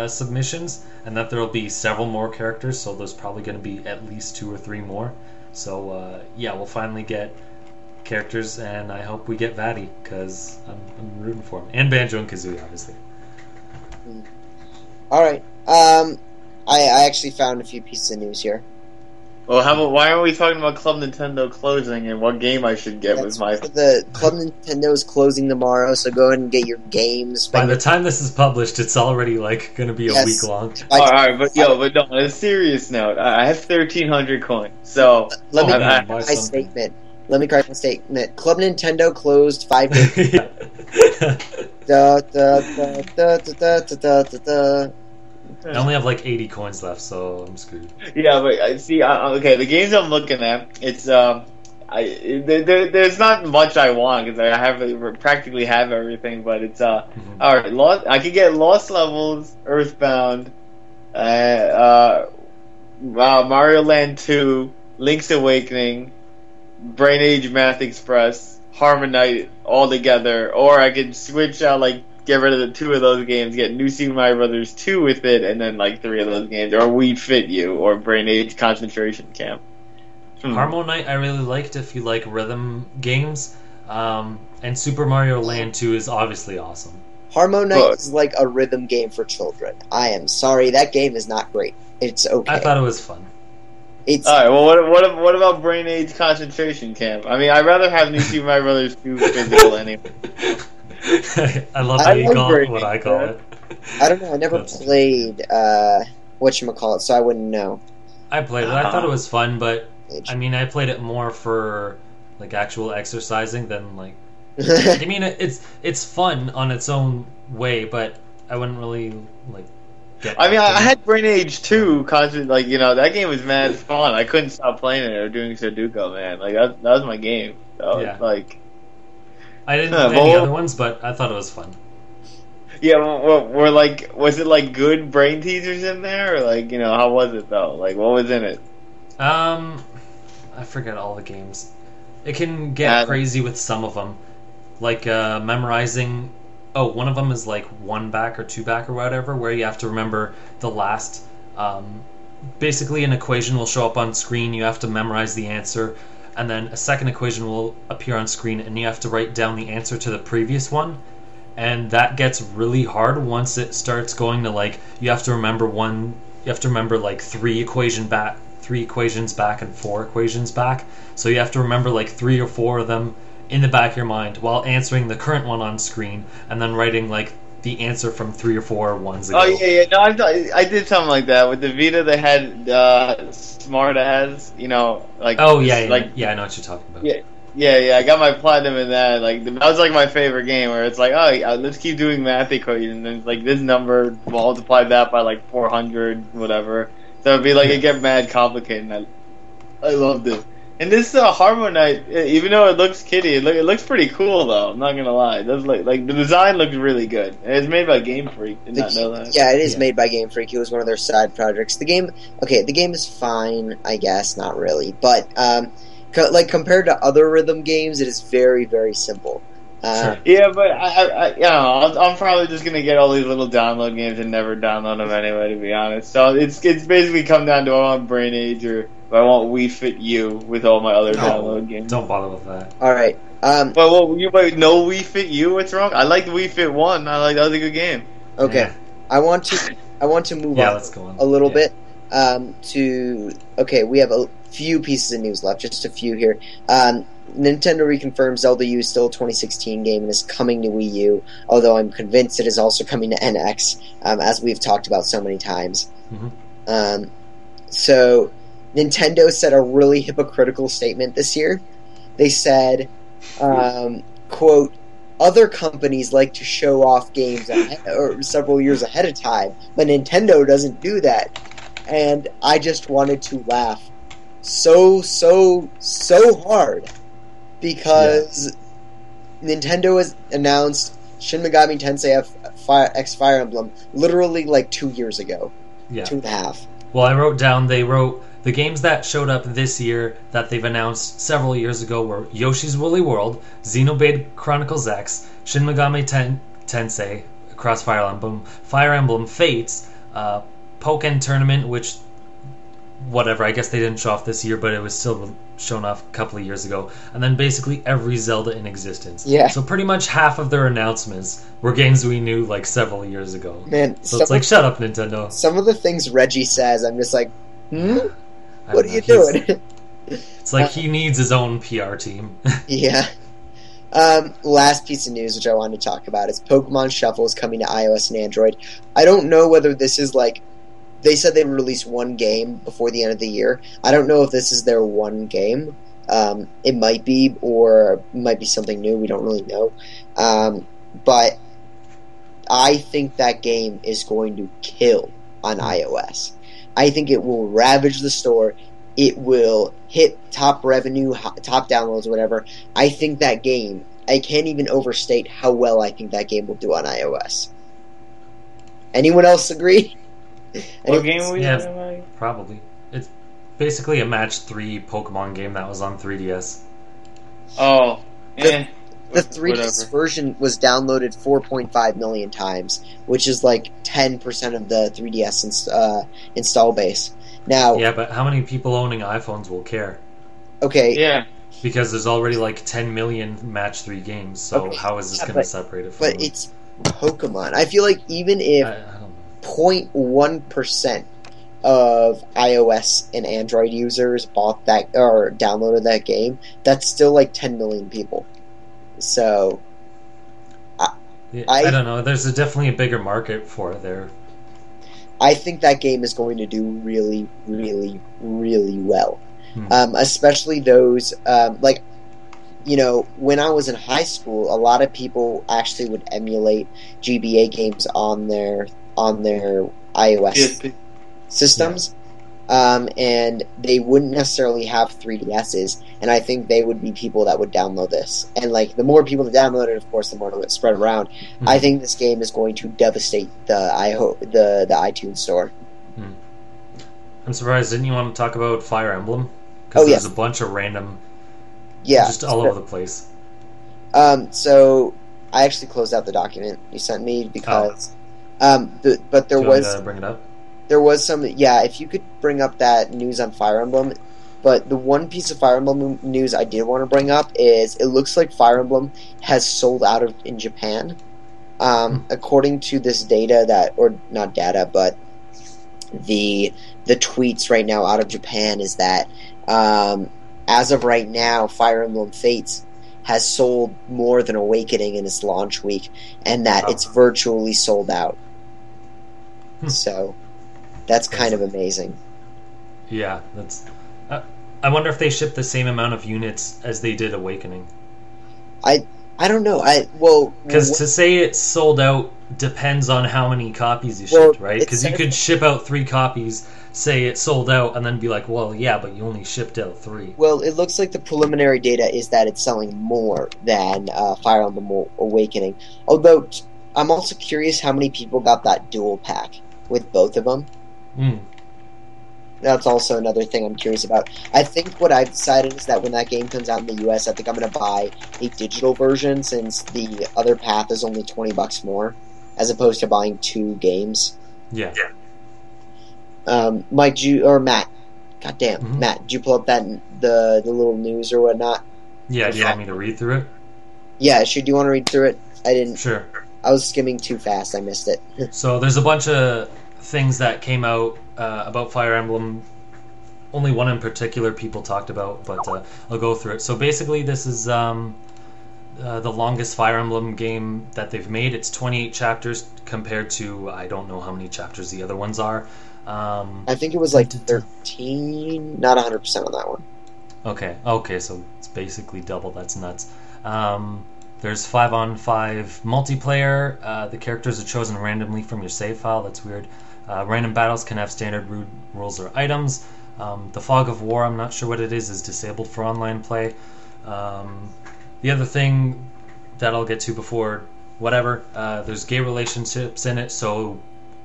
B: submissions, and that there will be several more characters, so there's probably going to be at least 2 or 3 more. So, we'll finally get characters, and I hope we get Vatty, because I'm rooting for him. And Banjo and Kazooie, obviously.
A: Alright. I actually found a few pieces of news here.
C: Well, why are we talking about Club Nintendo closing and what game I should get with my...
A: The Club Nintendo is closing tomorrow, so go ahead and get your games.
B: By the time this is published, it's already going to be a week long.
C: Alright, but on a serious note, I have 1,300 coins, so...
A: Let me correct my statement. Club Nintendo closed 5 days
B: I only have 80 coins left, so I'm screwed.
C: Yeah, but okay, the games I'm looking at, it's there's not much I want because I practically have everything, but it's alright. I could get Lost Levels, Earthbound, Mario Land 2, Link's Awakening, Brain Age Math Express, Harmonite all together, or I could switch out, like, get rid of the 2 of those games, get New Super Mario Brothers 2 with it, and then, like, 3 of those games, or We Fit You, or Brain Age Concentration Camp.
B: Harmonite I really liked if you like rhythm games, and Super Mario Land 2 is obviously awesome.
A: Harmonite is like a rhythm game for children. I am sorry, that game is not great. It's okay.
B: I thought it was fun.
A: It's
C: Alright, well, what about Brain Age Concentration Camp? I mean, I'd rather have New Super Mario Brothers 2 physical anyway.
B: I love how you call it what I call it.
A: I don't know, I never played whatchamacallit, so I wouldn't know.
B: I played it. I thought it was fun, but I mean, I played it more for like actual exercising than like. I mean, it's fun on its own way, but I wouldn't really like.
C: I had Brain Age 2, like, you know, that game was mad fun. I couldn't stop playing it or doing Sudoku, man. Like, that was my game.
B: Yeah.
C: Like,
B: I didn't play any other ones, but I thought it was fun.
C: Yeah, was it like good brain teasers in there, or like, you know, how was it though? Like, what was in it?
B: I forget all the games. It can get crazy with some of them, like memorizing. Oh, one of them is like 1 back or 2 back or whatever, where you have to remember the last. Basically, an equation will show up on screen. You have to memorize the answer, and then a second equation will appear on screen, and you have to write down the answer to the previous one. And that gets really hard once it starts going to like you have to remember like 3 equations back and 4 equations back. So you have to remember like 3 or 4 of them in the back of your mind while answering the current one on screen, and then writing like the answer from 3 or 4 ones ago.
C: Oh yeah. No, I did something like that with the Vita. They had Smart As, you know, like
B: I know what you're talking about.
C: Yeah, I got my platinum in that. Like, that was like my favorite game, where it's like, oh, let's keep doing math equations, and like this number multiply that by like 400, whatever. So it'd be like it get mad complicated. And I loved it. And this Harmonite, even though it looks kiddie, it looks pretty cool though. I'm not gonna lie. It does like the design looks really good. And it's made by Game Freak. Did not know that.
A: Yeah, it is made by Game Freak. It was one of their side projects. The game is fine, I guess, not really, but like compared to other rhythm games, it is very, very simple.
C: Sure. Yeah, but I'm probably just gonna get all these little download games and never download them anyway, to be honest. So it's basically come down to I want Brain Age or I want We Fit You with all my other download games.
B: Don't bother with that.
A: All right.
C: But you might know We Fit You. What's wrong? I like We Fit 1. That was a good game.
A: Okay,
B: Yeah.
A: I want to move on,
B: Let's go on
A: a little bit. We have a few pieces of news left, just a few here. Nintendo reconfirms Zelda U is still a 2016 game and is coming to Wii U, although I'm convinced it is also coming to NX, as we've talked about so many times.
B: Mm-hmm.
A: So, Nintendo said a really hypocritical statement this year. They said, quote, other companies like to show off games several years ahead of time, but Nintendo doesn't do that. And I just wanted to laugh so hard because Nintendo has announced Shin Megami Tensei X Fire Emblem literally like 2 years ago.
B: Yeah.
A: 2.5.
B: Well, I wrote down, they wrote, the games that showed up this year that they've announced several years ago were Yoshi's Woolly World, Xenoblade Chronicles X, Shin Megami Tensei Cross Fire Emblem Fates, Pokken Tournament, which, whatever, I guess they didn't show off this year, but it was still shown off a couple of years ago, and then basically every Zelda in existence.
A: Yeah.
B: So pretty much half of their announcements were games we knew like several years ago.
A: Man,
B: so it's like, shut up, Nintendo.
A: Some of the things Reggie says, I'm just like, What are you doing?
B: It's like he needs his own PR team.
A: Yeah. Last piece of news which I wanted to talk about is Pokemon Shuffle is coming to iOS and Android. I don't know whether this is like... They said they'd release one game before the end of the year. I don't know if this is their one game. It might be, or it might be something new. We don't really know. But I think that game is going to kill on iOS. I think it will ravage the store. It will hit top revenue, top downloads, whatever. I think that game, I can't even overstate how well I think that game will do on iOS. Anyone else agree?
C: What game are we talking about?
B: Probably. It's basically a match 3 Pokemon game that was on 3DS.
C: Oh,
A: The 3DS
C: whatever.
A: version was downloaded 4.5 million times, which is like 10% of the 3DS install base. Now,
B: Yeah, but how many people owning iPhones will care?
A: okay,
C: Yeah.
B: Because there's already like 10 million match 3 games, so
A: okay,
B: how is this
A: yeah,
B: going to separate it from
A: but it's Pokemon. I feel like even if
B: I don't know.
A: 0.1% of iOS and Android users bought that or downloaded that game, that's still like 10 million people. So
B: Yeah,
A: I
B: I don't know. There's definitely a bigger market for it there.
A: I think that game is going to do really, really, really well.
B: Hmm.
A: Especially those like when I was in high school, a lot of people actually would emulate GBA games on their iOS
C: PSP.
A: systems, and they wouldn't necessarily have 3DSs. And I think they would be people that would download this. And like the more people that download it, of course, the more it'll get spread around.
B: Hmm.
A: I think this game is going to devastate the iTunes store.
B: I'm surprised. Didn't you want to talk about Fire Emblem?
A: Oh,
B: Because
A: yes.
B: there's a bunch of random,
A: Yeah.
B: just all over the place.
A: So I actually closed out the document you sent me because, but there
B: Do you want me
A: was
B: to bring it up?
A: some. Yeah, if you could bring up that news on Fire Emblem. But the one piece of Fire Emblem news I did want to bring up is it looks like Fire Emblem has sold out in Japan. According to this data or not data, but the tweets right now out of Japan is that as of right now, Fire Emblem Fates has sold more than Awakening in its launch week, and that it's virtually sold out. So that's kind of amazing.
B: Yeah, that's. I wonder if they ship the same amount of units as they did Awakening.
A: I don't know.
B: Because to say it's sold out depends on how many copies you
A: Well,
B: shipped, right? Because you could ship out 3 copies, say it's sold out, and then be like, well, yeah, but you only shipped out 3.
A: Well, it looks like the preliminary data is that it's selling more than Fire Emblem Awakening. Although, I'm also curious how many people got that dual pack with both of them. That's also another thing I'm curious about. I think what I've decided is that when that game comes out in the US, I think I'm going to buy a digital version since the other path is only $20 more, as opposed to buying 2 games.
B: Yeah.
A: Mike, Matt, goddamn, Matt, did you pull up the little news or whatnot?
B: Yeah, do you want me to read through it?
A: Yeah, do you want to read through it? I didn't.
B: Sure.
A: I was skimming too fast. I missed it.
B: So there's a bunch of things that came out about Fire Emblem. Only one in particular people talked about, but I'll go through it. So basically, this is the longest Fire Emblem game that they've made. It's 28 chapters compared to I don't know how many chapters the other ones are.
A: I think it was like 13. Not 100% on that one.
B: Okay, so it's basically double. That's nuts. There's 5-on-5 multiplayer. The characters are chosen randomly from your save file. That's weird. Random battles can have standard rules or items. The Fog of War, I'm not sure what it is disabled for online play. The other thing that I'll get to before whatever, there's gay relationships in it, so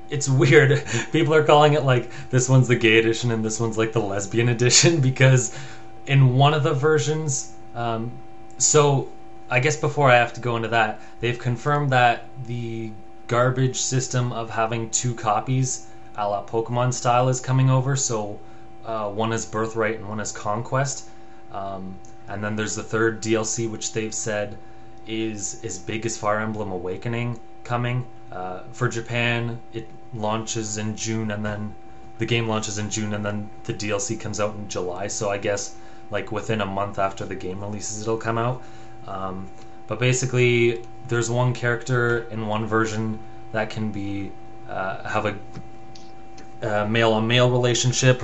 B: it's weird. People are calling it like this one's the gay edition and this one's like the lesbian edition because in one of the versions, so I guess before I have to go into that, they've confirmed that the garbage system of having 2 copies a la Pokemon style is coming over, so one is Birthright and one is Conquest. And then there's the third DLC, which they've said is as big as Fire Emblem Awakening coming. For Japan, it launches in June, and then the game launches in June, and then the DLC comes out in July. So I guess like within a month after the game releases, it'll come out. But basically, there's one character in one version that can be have a male-on-male relationship,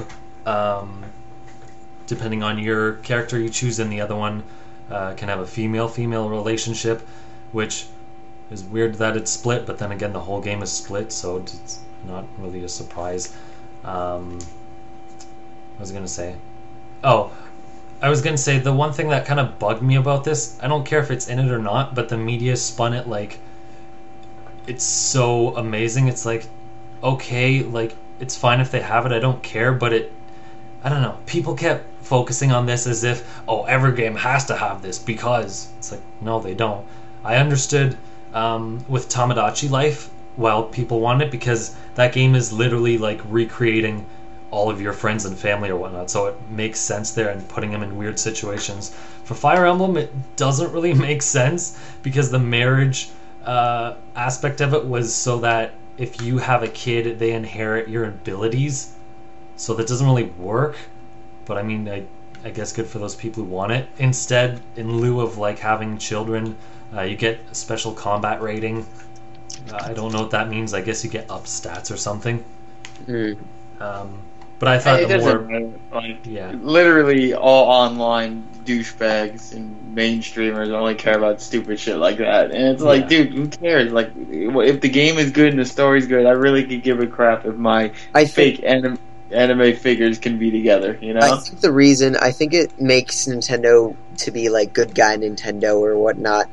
B: depending on your character you choose, and the other one can have a female-female relationship, which is weird that it's split, but then again, the whole game is split, so it's not really a surprise. What was I going to say? Oh, I was going to say the one thing that kind of bugged me about this, I don't care if it's in it or not, but the media spun it like it's so amazing. It's like, okay, like it's fine if they have it, I don't care, but I don't know, people kept focusing on this as if, oh, every game has to have this because it's like, no, they don't. I understood with Tamagotchi Life while people want it, because that game is literally like recreating all of your friends and family or whatnot, so it makes sense there and putting them in weird situations. For Fire Emblem, it doesn't really make sense because the marriage aspect of it was so that if you have a kid, they inherit your abilities, so that doesn't really work. But I mean, I guess good for those people who want it. Instead, in lieu of like having children, you get a special combat rating. I don't know what that means. I guess you get up stats or something. But I thought
C: literally all online douchebags and mainstreamers only care about stupid shit like that. And it's like, dude, who cares? Like, if the game is good and the story's good, I really could give a crap if my fake anime figures can be together, you know?
A: I think it makes Nintendo to be like good guy Nintendo or whatnot.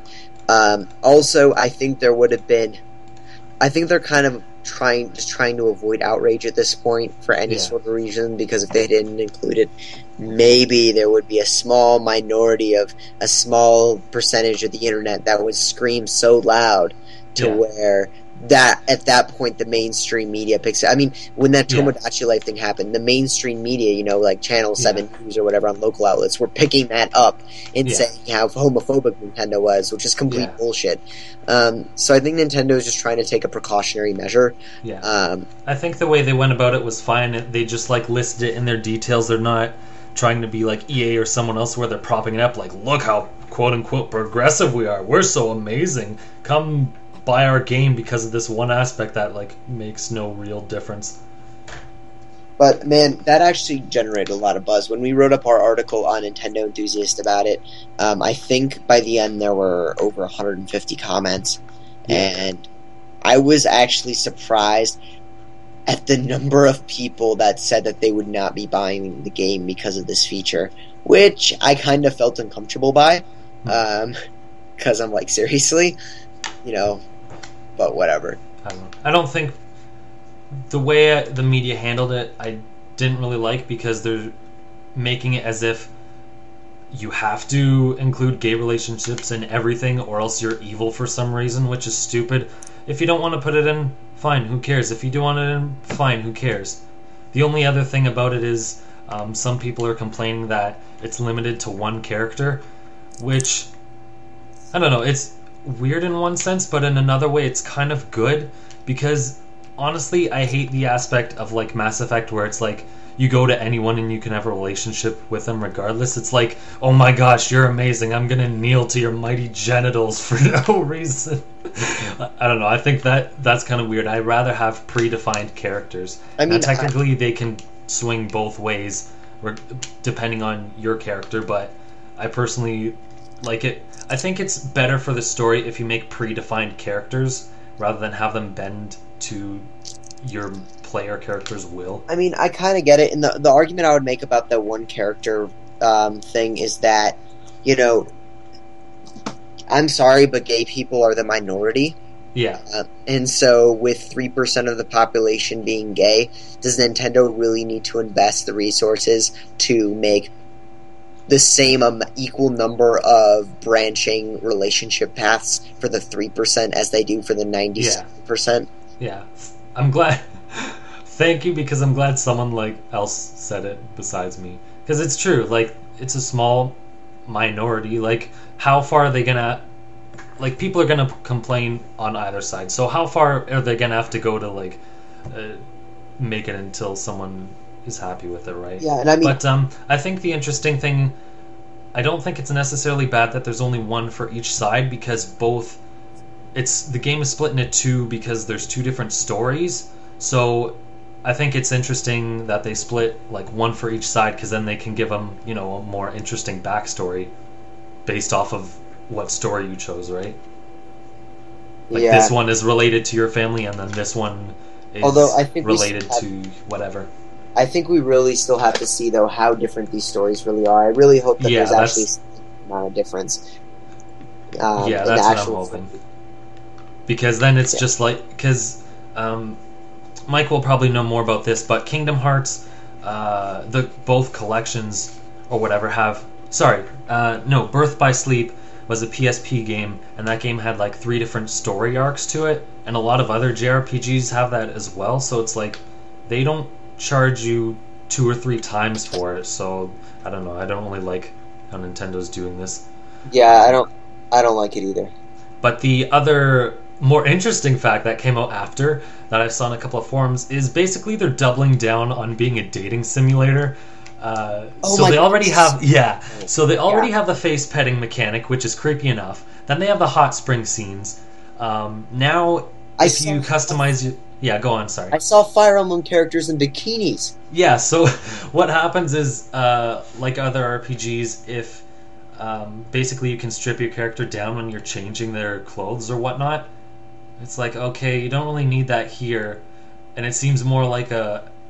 A: Also, I think there would have been... I think they're kind of trying to avoid outrage at this point for any sort of reason, because if they didn't include it, maybe there would be a small minority of a small percentage of the internet that would scream so loud to where that at that point the mainstream media picks it. I mean, when that Tomodachi Life thing happened, the mainstream media, you know, like Channel 7 News or whatever on local outlets, were picking that up and saying how homophobic Nintendo was, which is complete bullshit. So I think Nintendo is just trying to take a precautionary measure.
B: I think the way they went about it was fine. They just like listed it in their details. They're not trying to be like EA or someone else where they're propping it up like, look how quote unquote progressive we are. We're so amazing. Come buy our game because of this one aspect that like makes no real difference.
A: But man, that actually generated a lot of buzz. When we wrote up our article on Nintendo Enthusiast about it, I think by the end there were over 150 comments. And I was actually surprised at the number of people that said that they would not be buying the game because of this feature, which I kind of felt uncomfortable by, because I'm like, seriously? You know, but whatever.
B: I don't think the way the media handled it, I didn't really like, because they're making it as if you have to include gay relationships in everything or else you're evil for some reason, which is stupid. If you don't want to put it in, fine, who cares? If you do want it in, fine, who cares? The only other thing about it is some people are complaining that it's limited to one character, which, I don't know, it's weird in one sense, but in another way it's kind of good, because honestly I hate the aspect of like Mass Effect where it's like you go to anyone and you can have a relationship with them regardless. It's like, oh my gosh, you're amazing, I'm gonna kneel to your mighty genitals for no reason. I don't know, I think that's kind of weird. I'd rather have predefined characters. I mean, technically they can swing both ways depending on your character, but I personally like it. I think it's better for the story if you make predefined characters rather than have them bend to your player character's will. I
A: mean, I kind of get it, and the argument I would make about the one character thing is that, you know, I'm sorry, but gay people are the minority.
B: Yeah.
A: And so with 3% of the population being gay, does Nintendo really need to invest the resources to make the same equal number of branching relationship paths for the 3% as they do for the 97%?
B: Yeah. I'm glad. Thank you, because I'm glad someone like else said it besides me. Because it's true. Like, it's a small minority. Like, how far are they gonna... Like, people are gonna complain on either side. So how far are they gonna have to go to, like, make it until someone is happy with it, right?
A: Yeah, and I mean...
B: But I think the interesting thing... I don't think it's necessarily bad that there's only one for each side, because both... The game is split into two because there's two different stories. So I think it's interesting that they split, like, one for each side, because then they can give them, you know, a more interesting backstory based off of what story you chose, right? Like, this one is related to your family, and then this one is related to whatever.
A: I think we really still have to see, though, how different these stories really are. I really hope that there's actually some amount of difference.
B: That's what I'm hoping. Because then it's just like... Because Mike will probably know more about this, but Kingdom Hearts, both collections or whatever have... Sorry, no, Birth by Sleep was a PSP game, and that game had like 3 different story arcs to it, and a lot of other JRPGs have that as well, so it's like they don't charge you 2 or 3 times for it, so I don't know, I don't really like how Nintendo's doing this.
A: Yeah, I don't like it either.
B: But the other more interesting fact that came out after that I saw in a couple of forums is basically they're doubling down on being a dating simulator. So they already have have the face petting mechanic, which is creepy enough. Then they have the hot spring scenes. Now, if you customize it, go on. Sorry,
A: I saw Fire Emblem characters in bikinis.
B: Yeah. So what happens is, like other RPGs, if basically you can strip your character down when you're changing their clothes or whatnot. It's like, okay, you don't really need that here, and it seems more like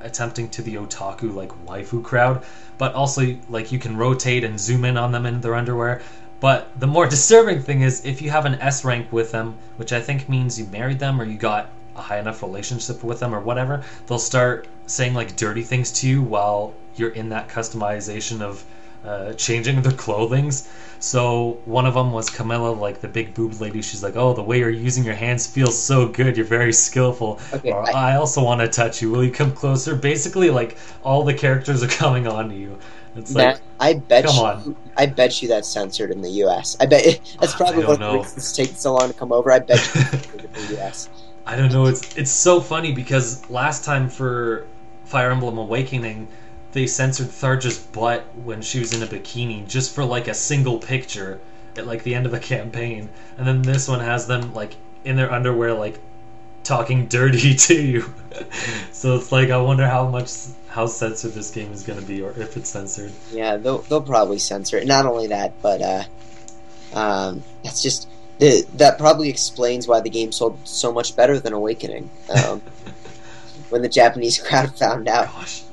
B: attempting to the otaku like waifu crowd, but also like you can rotate and zoom in on them in their underwear. But the more disturbing thing is if you have an S rank with them, which I think means you married them or you got a high enough relationship with them or whatever, they'll start saying like dirty things to you while you're in that customization of changing their clothings. So one of them was Camilla, like the big boobed lady. She's like, "Oh, the way you're using your hands feels so good. You're very skillful." Okay, or, I also want to touch you. Will you come closer? Basically, like all the characters are coming on to you. It's like,
A: I bet you that's censored in the U.S. I bet that's probably what it's taking so long to come over. I bet you it's censored in the U.S.
B: I don't know. It's so funny because last time for Fire Emblem Awakening, they censored Tharja's butt when she was in a bikini just for like a single picture at like the end of the campaign, and then this one has them like in their underwear like talking dirty to you. So it's like I wonder how censored this game is going to be, or if it's censored.
A: Yeah, they'll probably censor it. Not only that, but that's just that probably explains why the game sold so much better than Awakening. When the Japanese crowd found out.
B: Gosh.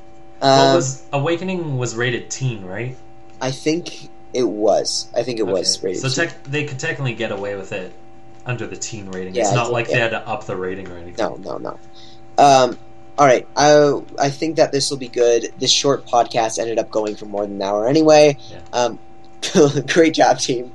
B: Awakening was rated teen, right?
A: I think it was. Was rated teen.
B: So they could technically get away with it under the teen rating. Yeah, it's not like they had to up the rating or anything.
A: No. All right. I think that this will be good. This short podcast ended up going for more than an hour anyway. Yeah. Great job, team.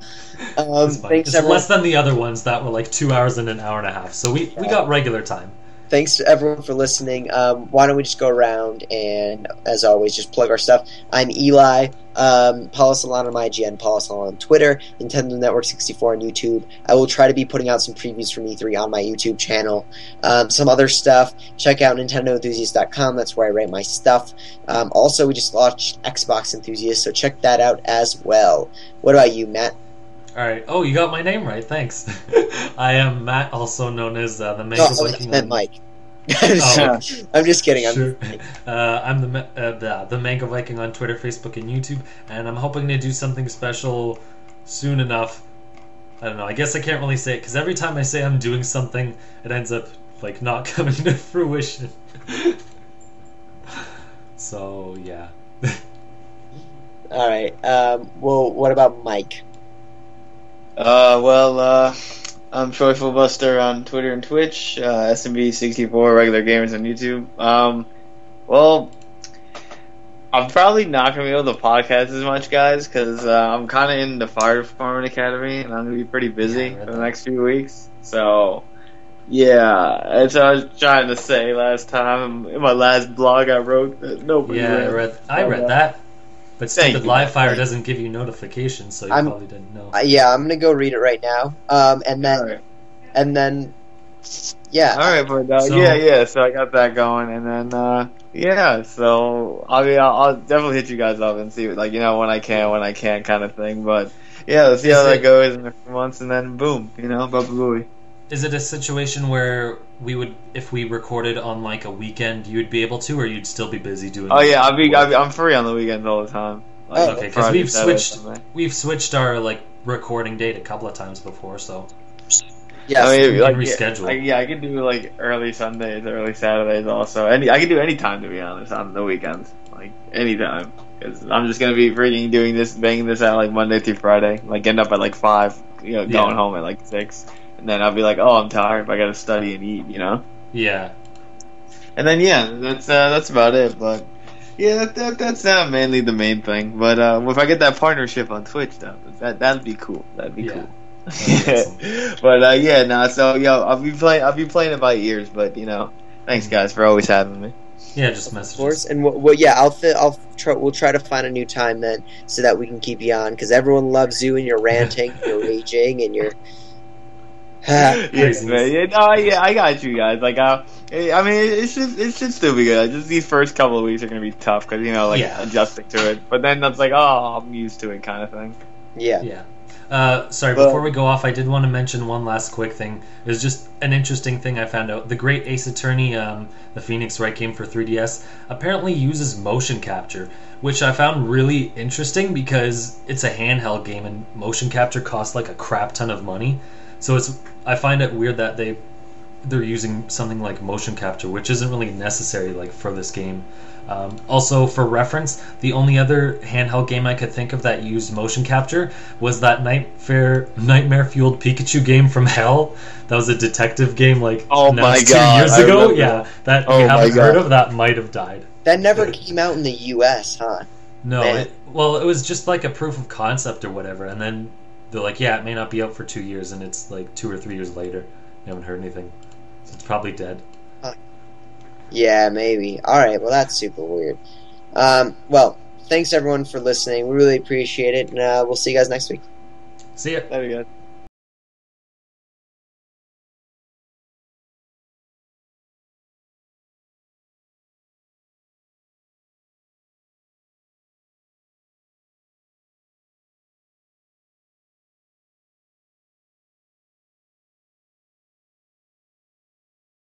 A: Thanks,
B: everyone. Less than the other ones that were like 2 hours and an hour and a half. So we got regular time.
A: Thanks to everyone for listening. Why don't we just go around and, as always, just plug our stuff. I'm Eli. Follow us on IGN. Follow us on Twitter. Nintendo Network 64 on YouTube. I will try to be putting out some previews from E3 on my YouTube channel. Some other stuff. Check out NintendoEnthusiast.com. That's where I write my stuff. Also, we just launched Xbox Enthusiast, so check that out as well. What about you, Matt?
B: Alright. Oh, you got my name right. Thanks. I am Matt, also known as the Mango Viking.
A: I meant Mike. I'm just kidding.
B: Sure. I'm the Mango Viking on Twitter, Facebook, and YouTube, and I'm hoping to do something special soon enough. I don't know. I guess I can't really say it because every time I say I'm doing something, it ends up like not coming to fruition. So yeah.
A: All right. Well, what about Mike?
C: I'm Joyful Buster on Twitter and Twitch, SMB64, Regular Gamers on YouTube. I'm probably not going to be able to podcast as much, guys, because I'm kind of in the Fire Department Academy, and I'm going to be pretty busy for the next few weeks. So, yeah, that's what I was trying to say last time in my last blog I wrote that nobody read.
B: I read that. But stupid Livefire doesn't give you notifications, so you probably didn't know.
A: I'm gonna go read it right now. And then, yeah.
C: All right, but So I got that going, and then So I'll definitely hit you guys up and see, when I can, kind of thing. But yeah, let's see how that goes in a few months, and then boom, baba booey.
B: Is it a situation where if we recorded on like a weekend, you would be able to, or you'd still be busy doing?
C: Oh yeah, I'm free on the weekends all the time.
B: Okay, because we've switched our like recording date a couple of times before, so
A: yeah,
B: we can reschedule.
C: I can do like early Sundays, early Saturdays, also. I can do any time, to be honest, on the weekends, like any time, because I'm just gonna be freaking banging this out like Monday through Friday, like getting up at like 5, going home at like 6. And then I'll be like, oh, I'm tired, but I gotta study and eat,
B: Yeah.
C: And then, that's about it. But, Yeah, that's not mainly the main thing. But if I get that partnership on Twitch, though, that'd be cool. That'd be cool.
B: Awesome.
C: But yeah, no. So I'll be playing it by ears. But thanks guys for always having me.
B: Yeah, just messages.
A: Of course, and yeah, we'll try to find a new time then, so that we can keep you on, because everyone loves you and you're ranting, you're raging, and you're.
C: Yes, man. Yeah, I got you guys. Like, I mean, it should still be good. Just these first couple of weeks are gonna be tough because adjusting to it. But then that's like, oh, I'm used to it, kind of thing.
A: Yeah.
B: Yeah. Sorry, before we go off, I did want to mention one last quick thing. It was just an interesting thing I found out. The Great Ace Attorney, the Phoenix Wright game for 3DS, apparently uses motion capture, which I found really interesting because it's a handheld game and motion capture costs like a crap ton of money. So I find it weird that they're using something like motion capture, which isn't really necessary for this game. Also, for reference, the only other handheld game I could think of that used motion capture was that nightmare-fueled Pikachu game from Hell. That was a detective game 2 years ago. Yeah, that you haven't heard of, that might have died.
A: That never came out in the U.S., huh?
B: No, it was just like a proof of concept or whatever, and then they're like, yeah, it may not be out for 2 years, and it's 2 or 3 years later. You haven't heard anything. So it's probably dead.
A: Yeah, maybe. Alright, well, that's super weird. Well, thanks everyone for listening. We really appreciate it, and we'll see you guys next week.
B: See ya.
C: There we go.